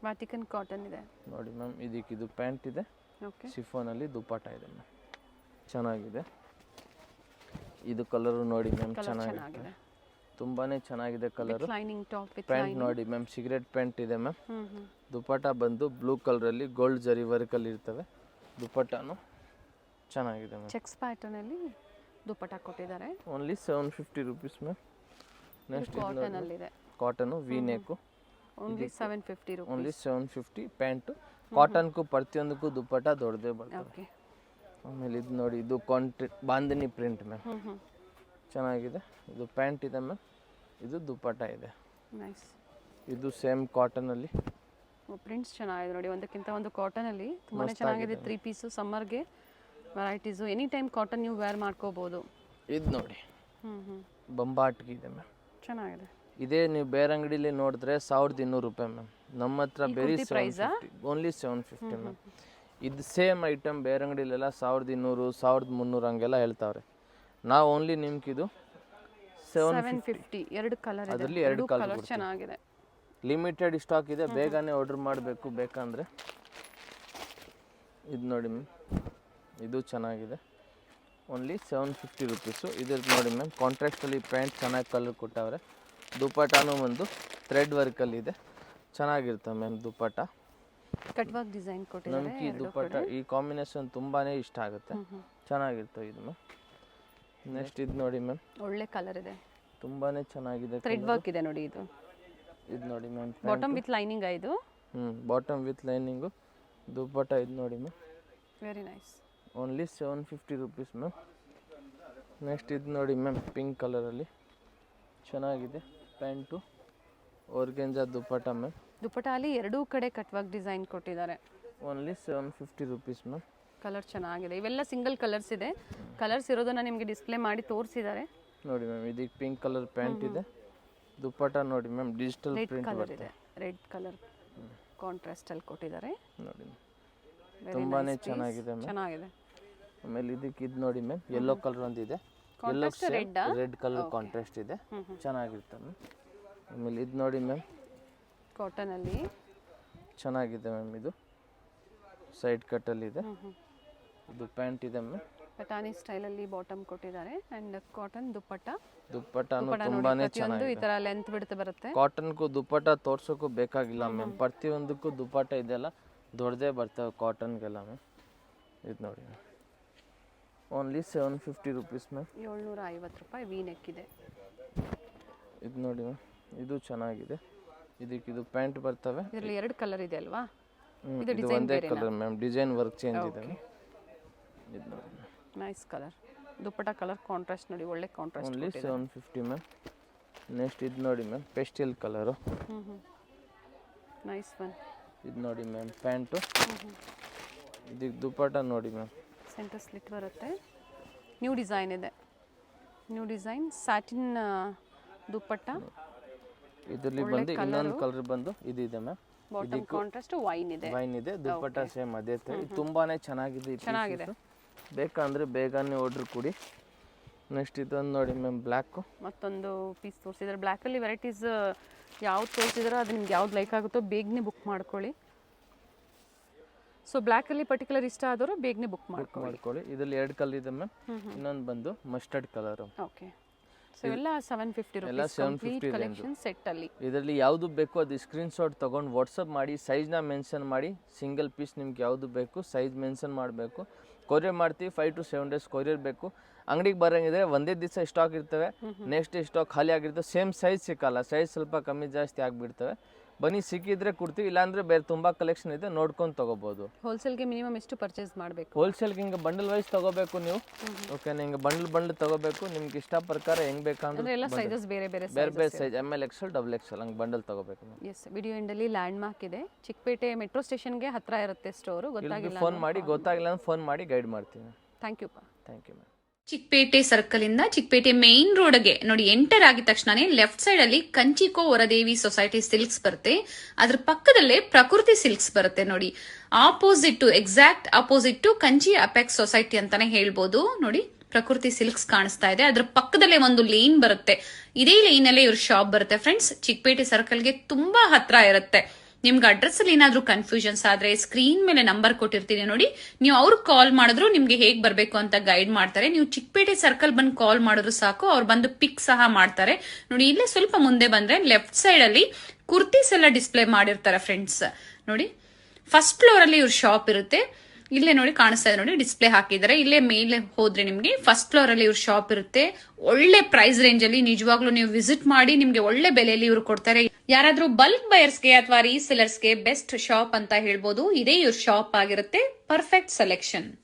ವಾಟಿಕನ್ ಕಾಟನ್ ಇದೆ ನೋಡಿ ಮ್ಯಾಮ್. ಇದಕ್ಕೆ ಇದು ಪ್ಯಾಂಟ್ ಇದೆ, ಓಕೆ. ಶಿಫೋನಲ್ಲಿ ದುಪ್ಪಟ್ಟ ಇದೆ ಮ್ಯಾಮ್. ಚೆನ್ನಾಗಿದೆ. ಇದು ಕಲರು ನೋಡಿ ಮ್ಯಾಮ್, ಚೆನ್ನಾಗಿದೆ, ತುಂಬಾ ಚೆನ್ನಾಗಿದೆ colour. Lining top with pant ನೋಡಿ ಮ್ಯಾಮ್, ಸಿಗರೇಟ್ ಪ್ಯಾಂಟ್ ಇದೆ ಮ್ಯಾಮ್. ದುಪ್ಪಟ್ಟ ಬಂದು ಬ್ಲೂ ಕಲರಲ್ಲಿ ಗೋಲ್ಡ್ ಜರಿ ವರ್ಕಲ್ಲಿ ಇರ್ತವೆ. ದುಪ್ಪಟ್ಟನು ಚೆನ್ನಾಗಿದೆ ಮ್ಯಾಮ್. ಚೆಕ್ಸ್ ಪ್ಯಾಟರ್ನಲ್ಲಿ ದುಪ್ಪಟ್ಟ ಕೊಟ್ಟಿದ್ದಾರೆ. Only 750 rupees ma'am. Next cotton ಅಲ್ಲಿ ಇದೆ, cotton V neck. Only 750 rupees. Only 750. Pant ಕಾಟನ್ಗೂ ಪ್ರತಿಯೊಂದಕ್ಕೂ ದುಪ್ಪಟ್ಟ ದೊಡ್ಡದೇ ಬರ್ತದೆ. ಓಕೆ. ಆಮೇಲೆ ಇದು ನೋಡಿ, ಇದು ಬಾಂಧನಿ ಪ್ರಿಂಟ್ ಮ್ಯಾಮ್, ಚೆನ್ನಾಗಿದೆ. ಇದು ಪ್ಯಾಂಟ್ ಇದೆ ಮ್ಯಾಮ್, ಇದು ದುಪ್ಪಟ್ಟ ಇದೆ. ನೈಸ್. ಇದು ಸೇಮ್ ಕಾಟನಲ್ಲಿ. ಪ್ರಿಂಟ್ಸ್ ಚೆನ್ನಾಗಿದೆ ನೋಡಿ, ಒಂದಕ್ಕಿಂತ ಒಂದು ಕಾಟನಲ್ಲಿ ತುಂಬಾ ಚೆನ್ನಾಗಿದೆ. 3 ಪೀಸು ಸಮ್ಮರ್ಗೆ ವೆರೈಟೀಸು, ಎನಿ ಟೈಮ್ ಕಾಟನ್ ನೀವು ವೇರ್ ಮಾಡ್ಕೋಬೋದು. ಇದು ನೋಡಿ ಬಂಬಾಟ್ಗಿ ಇದೆ ಮ್ಯಾಮ್, ಚೆನ್ನಾಗಿದೆ. ಇದೇ ನೀವು ಬೇರೆ ಅಂಗಡಿಲಿ ನೋಡಿದ್ರೆ 1200 ರೂಪಾಯಿ ಮ್ಯಾಮ್. ನಮ್ಮ ಹತ್ರ ಬೇರೆ ಓನ್ಲಿ 750 ಮ್ಯಾಮ್. ಇದು ಸೇಮ್ ಐಟಮ್ ಬೇರೆ ಅಂಗಡಿಲೆಲ್ಲ 1200 1300 ಹಂಗೆಲ್ಲ ಹೇಳ್ತಾವ್ರೆ. ನಾವು ಓನ್ಲಿ ನಿಮ್ಗಿದು 750. 2 ಕಲರ್ ಇದೆ, ಅದರಲ್ಲಿ 2 ಕಲರ್ ಚೆನ್ನಾಗಿದೆ. ಲಿಮಿಟೆಡ್ ಸ್ಟಾಕ್ ಇದೆ, ಬೇಗನೆ ಆರ್ಡರ್ ಮಾಡಬೇಕು ಬೇಕಂದ್ರೆ. ಇದು ನೋಡಿ ಮ್ಯಾಮ್, ಇದು ಚೆನ್ನಾಗಿದೆ, ಓನ್ಲಿ 750 ರುಪೀಸು. ಇದ್ರದ್ದು ನೋಡಿ ಮ್ಯಾಮ್, ಕಾಂಟ್ರಾಕ್ಟಲ್ಲಿ ಪ್ಯಾಂಟ್ ಚೆನ್ನಾಗಿ ಕಲರ್ ಕೊಟ್ಟವ್ರೆ. ದುಪ್ಪಟ್ಟನೂ ಒಂದು ಥ್ರೆಡ್ ವರ್ಕಲ್ಲಿದೆ, ಚೆನ್ನಾಗಿರುತ್ತೆ ಮ್ಯಾಮ್ ದುಪ್ಪಟ್ಟ. ಕಟ್ ವರ್ಕ್ ಡಿಸೈನ್ ಕೊಟ್ಟಿದ್ದಾರೆ. ನಮ್ಗೆ ಈ ದುಪ್ಪಟ್ಟ ಈ ಕಾಂಬಿನೇಷನ್ ತುಂಬಾ ಇಷ್ಟ ಆಗುತ್ತೆ, ಚೆನ್ನಾಗಿರುತ್ತೆ ಇದು ಮ್ಯಾಮ್. ನೆಕ್ಸ್ಟ್ ಇದು ನೋಡಿ ಮ್ಯಾಮ್, ಒಳ್ಳೆ ಕಲರ್ ಇದೆ, ತುಂಬಾ ಚೆನ್ನಾಗಿದೆ. ಥ್ರೆಡ್ ವರ್ಕ್ ಇದೆ ನೋಡಿ. ಇದು ನೋಡಿ ಮ್ಯಾಮ್, ಬಾಟಮ್ ವಿತ್ ಲೈನಿಂಗ್ ಇದು. ಬಾಟಮ್ ವಿತ್ ಲೈನಿಂಗು ದುಪ್ಪಟ್ಟ. ಇದು ನೋಡಿ ma'am, very nice, only 750 rupees ma'am. Next ಇದು ನೋಡಿ ಮ್ಯಾಮ್, ಪಿಂಕ್ ಕಲರಲ್ಲಿ ಚೆನ್ನಾಗಿದೆ ಪ್ಯಾಂಟು, ಆರ್ಗೆಂಜಾ ದುಪ್ಪಟ್ಟ ಮ್ಯಾಮ್. ದುಪ್ಪಟ್ಟ ಅಲ್ಲಿ 2 ಕಡೆ ಕಟ್ ವರ್ಕ್ ಡಿಸೈನ್ ಕೊಟ್ಟಿದ್ದಾರೆ. Only 750 rupees ma'am. ಕಲರ್ ಚೆನ್ನಾಗಿದೆ, ಇವೆಲ್ಲ ಸಿಂಗಲ್ ಕಲರ್ಸ್ ಇದೆ. ಕಲರ್ಸ್ ಇರೋದನ್ನ ನಿಮಗೆ ಡಿಸ್ಪ್ಲೇ ಮಾಡಿ ತೋರಿಸಿದ್ದಾರೆ ನೋಡಿ ಮ್ಯಾಮ್. ಇದಕ್ಕೆ ಪಿಂಕ್ ಕಲರ್ ಪ್ಯಾಂಟ್ ಇದೆ, ದುಪ್ಪಟ್ಟ ನೋಡಿ ಮ್ಯಾಮ್, ಡಿಜಿಟಲ್ ಪ್ರಿಂಟ್ ಇದೆ, ರೆಡ್ ಕಲರ್ ಕಾಂಟ್ರಾಸ್ಟ್ ಅಲ್ಲಿ ಕೊಟ್ಟಿದ್ದಾರೆ ನೋಡಿ, ತುಂಬಾನೇ ಚೆನ್ನಾಗಿದೆ ಮ್ಯಾಮ್. ಚೆನ್ನಾಗಿದೆ. ಆಮೇಲೆ ಇದಕ್ಕೆ ಇದು ನೋಡಿ ಮ್ಯಾಮ್, ಯೆಲ್ಲೋ ಕಲರ್ ಒಂದಿದೆ, ಯೆಲ್ಲೋ ರೆಡ್ ಕಲರ್ ಕಾಂಟ್ರಾಸ್ಟ್ ಇದೆ, ಚೆನ್ನಾಗಿರುತ್ತೆ ಮ್ಯಾಮ್. ಆಮೇಲೆ ಇದು ನೋಡಿ ಮ್ಯಾಮ್, ಕಾಟನ್ ಅಲ್ಲಿ ಚೆನ್ನಾಗಿದೆ ಮ್ಯಾಮ್. ಇದು ಸೈಡ್ ಕಟ್ಟಲ್ಲಿ ಇದೆ, ಇದು ಪ್ಯಾಂಟ್ ಇದೆ ಮ್ಯಾಮ್. ಪಟಾನಿ ಸ್ಟೈಲ್ ಅಲ್ಲಿ ಬಾಟಮ್ ಕೊಟ್ಟಿದ್ದಾರೆ ಅಂಡ್ ಕಾಟನ್ ದುಪ್ಪಟ್ಟನು ತುಂಬಾನೇ ಚೆನ್ನಾಗಿದೆ. ಈ ತರ ಲೆಂತ್ ಬಿಡ್ತಾ ಬರುತ್ತೆ. ಕಾಟನ್ಗೂ ದುಪ್ಪಟ್ಟ ತೋರ್ಸೋಕ್ಕೂ ಬೇಕಾಗಿಲ್ಲ ಮ್ಯಾಮ್, ಪ್ರತಿಯೊಂದಕ್ಕೂ ದುಪ್ಪಟ್ಟ ಇದೆಲ್ಲ ದೊಡ್ಡದೇ ಬರ್ತವೆ ಕಾಟನ್ಗೆಲ್ಲ ಮ್ಯಾಮ್. ಇದು ನೋಡಿ ಮ್ಯಾಮ್, ಓನ್ಲಿ 750 ರುಪೀಸ್ ಮ್ಯಾಮ್. 750 ರೂಪಾಯಿ ವಿ ನೆಕ್ ಇದೆ. ಇದು ನೋಡಿ ಮ್ಯಾಮ್, ಇದು ಚೆನ್ನಾಗಿದೆ. ಇದು ಪ್ಯಾಂಟ್ ಬರ್ತವೆ, ಇದರಲ್ಲಿ 2 ಕಲರ್ ಇದೆ ಅಲ್ವಾ? ಇದು ಒಂದೇ colour ma'am, design work change ಇದೆ. ಇದು ನೋಡಿ ನೈಸ್ ಕಲರ್, ದುಪ್ಪಟ್ಟ ಕಲರ್ ಕಾಂಟ್ರಾಸ್ಟ್ ನೋಡಿ, ಒಳ್ಳೆ ಕಾಂಟ್ರಾಸ್ಟ್. Only 750 ma'am. ನೆಕ್ಸ್ಟ್ ಇದು ನೋಡಿ ma'am, pastel colour, nice one. ಇದು ನೋಡಿ ಮ್ಯಾಮ್, ಪ್ಯಾಂಟು. ಇದಕ್ಕೆ ದುಪ್ಪಟ್ಟ ನೋಡಿ ಮ್ಯಾಮ್, ಸೆಂಟರ್ ಸ್ಲಿಟ್ ಬರುತ್ತೆ. ನ್ಯೂ ಡಿಸೈನ್ ಇದೆ, ನ್ಯೂ ಡಿಸೈನ್ ಸ್ಯಾಟಿನ್ ದುಪ್ಪಟ್ಟ. ಇದರಲ್ಲಿ ಬಂದು ಇನ್ನೊಂದು ಕಲರ್ ಬಂದು ಇದು ಇದೆ ಮ್ಯಾಮ್, ಬಾಟಮ್ ಕಾಂಟ್ರಾಸ್ಟ್ ವೈನ್ ಇದೆ, ದುಪ್ಪಟ್ಟ ಸೇಮ್ ಅದೇ ತರ. ಇದು ತುಂಬಾನೇ ಚೆನ್ನಾಗಿದೆ, ಬೇಕಂದ್ರೆ ಬೇಗನೆ ಆರ್ಡರ್ ಕೊಡಿ. ನೆಕ್ಸ್ಟ್ ಇದೊಂದು ನೋಡಿ ಮ್ಯಾಮ್, ಬ್ಲ್ಯಾಕು. ಮತ್ತೊಂದು ಪೀಸ್ ತೋರಿಸಿದ್ದಾರೆ ಬ್ಲ್ಯಾಕಲ್ಲಿ. ವೆರೈಟೀಸ್ ಯಾವ್ದು ತೋರಿಸಿದಾರೋ ಅದು ನಿಮ್ಗೆ ಯಾವ್ದು ಲೈಕ್ ಆಗುತ್ತೋ ಬೇಗನೆ ಬುಕ್ ಮಾಡ್ಕೊಳ್ಳಿ. ಸೊ ಬ್ಲ್ಯಾಕಲ್ಲಿ ಪರ್ಟಿಕ್ಯುಲರ್ ಇಷ್ಟ ಆದವರು ಬೇಗನೆ ಬುಕ್ ಮಾಡ್ಕೊಳ್ಳಿ. ಇದರಲ್ಲಿ 2 ಕಲರ್ ಇದೆ ಮ್ಯಾಮ್, ಇನ್ನೊಂದು ಬಂದು ಮಸ್ಟರ್ಡ್ ಕಲರ್. ಓಕೆ, ಸೊ ಎಲ್ಲ 750 ರೂಪೀಸ್ ಕಂಪ್ಲೀಟ್ ಕಲೆಕ್ಷನ್ ಸೆಟ್ ಅಲ್ಲಿ. ಇದರಲ್ಲಿ ಯಾವುದು ಬೇಕು ಅದು ಸ್ಕ್ರೀನ್ ಶಾಟ್ ತಗೊಂಡು ವಾಟ್ಸಪ್ ಮಾಡಿ, ಸೈಜ್ನ ಮೆನ್ಷನ್ ಮಾಡಿ, ಸಿಂಗಲ್ ಪೀಸ್ ನಿಮ್ಗೆ ಯಾವುದು ಬೇಕು ಸೈಜ್ ಮೆನ್ಷನ್ ಮಾಡಬೇಕು. ಕೊರಿಯರ್ ಮಾಡ್ತೀವಿ, 5 to 7 days ಕೊರಿಯರ್ ಬೇಕು. ಅಂಗಡಿಗೆ ಬರೋಂಗಿದ್ರೆ ಒಂದೇ ದಿವಸ ಸ್ಟಾಕ್ ಇರ್ತವೆ, ನೆಕ್ಸ್ಟ್ ಡೇ ಸ್ಟಾಕ್ ಖಾಲಿ ಆಗಿರ್ತವೆ, ಸೇಮ್ ಸೈಜ್ ಸಿಕ್ಕಲ್ಲ, ಸೈಜ್ ಸ್ವಲ್ಪ ಕಮ್ಮಿ ಜಾಸ್ತಿ ಆಗಿಬಿಡ್ತವೆ. ಬನ್ನಿ, ಸಿಕ್ಕಿದ್ರೆ ಕೊಡ್ತೀವಿ, ಇಲ್ಲಾಂದ್ರೆ ಬೇರೆ ತುಂಬಾ ಕಲೆಕ್ಷನ್ ಇದೆ, ನೋಡ್ಕೊಂಡು ತಗೋಬಹುದು. ಹೋಲ್ಸೇಲ್ಗೆ ಮಿನಿಮಮ್ ಎಷ್ಟು ಪರ್ಚೇಸ್ ಮಾಡಬೇಕು? ಹೋಲ್ಸೇಲ್ಗೆ ಹಿಂಗೆ ಬಂಡಲ್ ವೈಸ್ ತಗೋಬೇಕು ನೀವು. ಓಕೆ, ಹಿಂಗೆ ಬಂಡಲ್ ತಗೋಬೇಕು, ನಿಮ್ಗೆ ಇಷ್ಟ ಪ್ರಕಾರ ಹೆಂಗ್ ಬೇಕಂದ್ರೆ ಎಲ್ಲ ಸೈಜಸ್ ಬೇರೆ ಸೈಜ್ ML XL XXL ಹಂಗೆ ಬಂಡಲ್ ತಗೋಬೇಕು. ಎಸ್, ವಿಡಿಯೋ ಎಂಡಲ್ಲಿ ಲ್ಯಾಂಡ್ ಮಾರ್ಕ್ ಇದೆ, ಚಿಕ್ಕಪೇಟೆ ಮೆಟ್ರೋ ಸ್ಟೇಷನ್ಗೆ ಹತ್ರ ಇರುತ್ತೆ ಸ್ಟೋರು. ಗೊತ್ತಾಗಿಲ್ಲ ಫೋನ್ ಮಾಡಿ, ಗೊತ್ತಾಗಿಲ್ಲ ಅಂದ್ರೆ ಫೋನ್ ಮಾಡಿ ಗೈಡ್ ಮಾಡ್ತೀನಿ. Thank you ma'am. Chickpet circle ಇಂದ ಚಿಕ್ಕಪೇಟೆ ಮೇನ್ ರೋಡ್ಗೆ ನೋಡಿ ಎಂಟರ್ ಆಗಿದ ತಕ್ಷಣನೇ ಲೆಫ್ಟ್ ಸೈಡ್ ಅಲ್ಲಿ ಕಂಚಿಕೋ ವರದೇವಿ ಸೊಸೈಟಿ ಸಿಲ್ಕ್ಸ್ ಬರುತ್ತೆ. ಅದ್ರ ಪಕ್ಕದಲ್ಲೇ ಪ್ರಕೃತಿ ಸಿಲ್ಕ್ಸ್ ಬರುತ್ತೆ ನೋಡಿ. Exact opposite to Kanchi apex society ಅಂತಾನೆ ಹೇಳ್ಬೋದು. ನೋಡಿ, ಪ್ರಕೃತಿ ಸಿಲ್ಕ್ಸ್ ಕಾಣಿಸ್ತಾ ಇದೆ, ಅದ್ರ ಪಕ್ಕದಲ್ಲೇ ಒಂದು ಲೇನ್ ಬರುತ್ತೆ. ಇದೇ ಲೈನ್ ಅಲ್ಲೇ ಇವ್ರ ಶಾಪ್ ಬರುತ್ತೆ ಫ್ರೆಂಡ್ಸ್. ಚಿಕ್ಕಪೇಟೆ ಸರ್ಕಲ್ಗೆ ತುಂಬಾ ಹತ್ರ ಇರುತ್ತೆ. ನಿಮ್ಗೆ ಅಡ್ರೆಸ್ ಅಲ್ಲಿ ಏನಾದ್ರೂ ಕನ್ಫ್ಯೂಷನ್ಸ್ ಆದ್ರೆ ಸ್ಕ್ರೀನ್ ಮೇಲೆ ನಂಬರ್ ಕೊಟ್ಟಿರ್ತೀನಿ ನೋಡಿ, ನೀವು ಅವ್ರಿಗೆ ಕಾಲ್ ಮಾಡಿದ್ರು ನಿಮ್ಗೆ ಹೇಗ್ ಬರ್ಬೇಕು ಅಂತ ಗೈಡ್ ಮಾಡ್ತಾರೆ. ನೀವು ಚಿಕ್ಕಪೇಟೆ ಸರ್ಕಲ್ ಬಂದು ಕಾಲ್ ಮಾಡಿದ್ರು ಸಾಕು, ಅವ್ರು ಬಂದು ಪಿಕ್ ಸಹ ಮಾಡ್ತಾರೆ. ನೋಡಿ, ಇಲ್ಲೇ ಸ್ವಲ್ಪ ಮುಂದೆ ಬಂದ್ರೆ ಲೆಫ್ಟ್ ಸೈಡ್ ಅಲ್ಲಿ ಕುರ್ತೀಸ್ ಎಲ್ಲ ಡಿಸ್ಪ್ಲೇ ಮಾಡಿರ್ತಾರೆ ಫ್ರೆಂಡ್ಸ್. ನೋಡಿ, ಫಸ್ಟ್ ಫ್ಲೋರ್ ಅಲ್ಲಿ ಇವ್ರ ಶಾಪ್ ಇರುತ್ತೆ. ಇಲ್ಲೇ ನೋಡಿ ಕಾಣಿಸ್ತಾ ಇದೆ, ನೋಡಿ ಡಿಸ್ಪ್ಲೇ ಹಾಕಿದ್ದಾರೆ. ಇಲ್ಲೇ ಮೇಲೆ ಹೋದ್ರೆ ನಿಮ್ಗೆ ಫಸ್ಟ್ ಫ್ಲೋರ್ ಅಲ್ಲಿ ಇವ್ರ ಶಾಪ್ ಇರುತ್ತೆ. ಒಳ್ಳೆ ಪ್ರೈಸ್ ರೇಂಜ್ ಅಲ್ಲಿ ನಿಜವಾಗ್ಲೂ ನೀವು ವಿಸಿಟ್ ಮಾಡಿ, ನಿಮ್ಗೆ ಒಳ್ಳೆ ಬೆಲೆಯಲ್ಲಿ ಇವ್ರು ಕೊಡ್ತಾರೆ. ಯಾರಾದ್ರೂ ಬಲ್ಕ್ ಬಯರ್ಸ್ಗೆ ಅಥವಾ ರೀಸೆಲರ್ಸ್ಗೆ ಬೆಸ್ಟ್ ಶಾಪ್ ಅಂತ ಹೇಳ್ಬೋದು. ಇದೇ ಇವ್ರ ಶಾಪ್ ಆಗಿರುತ್ತೆ. Perfect selection.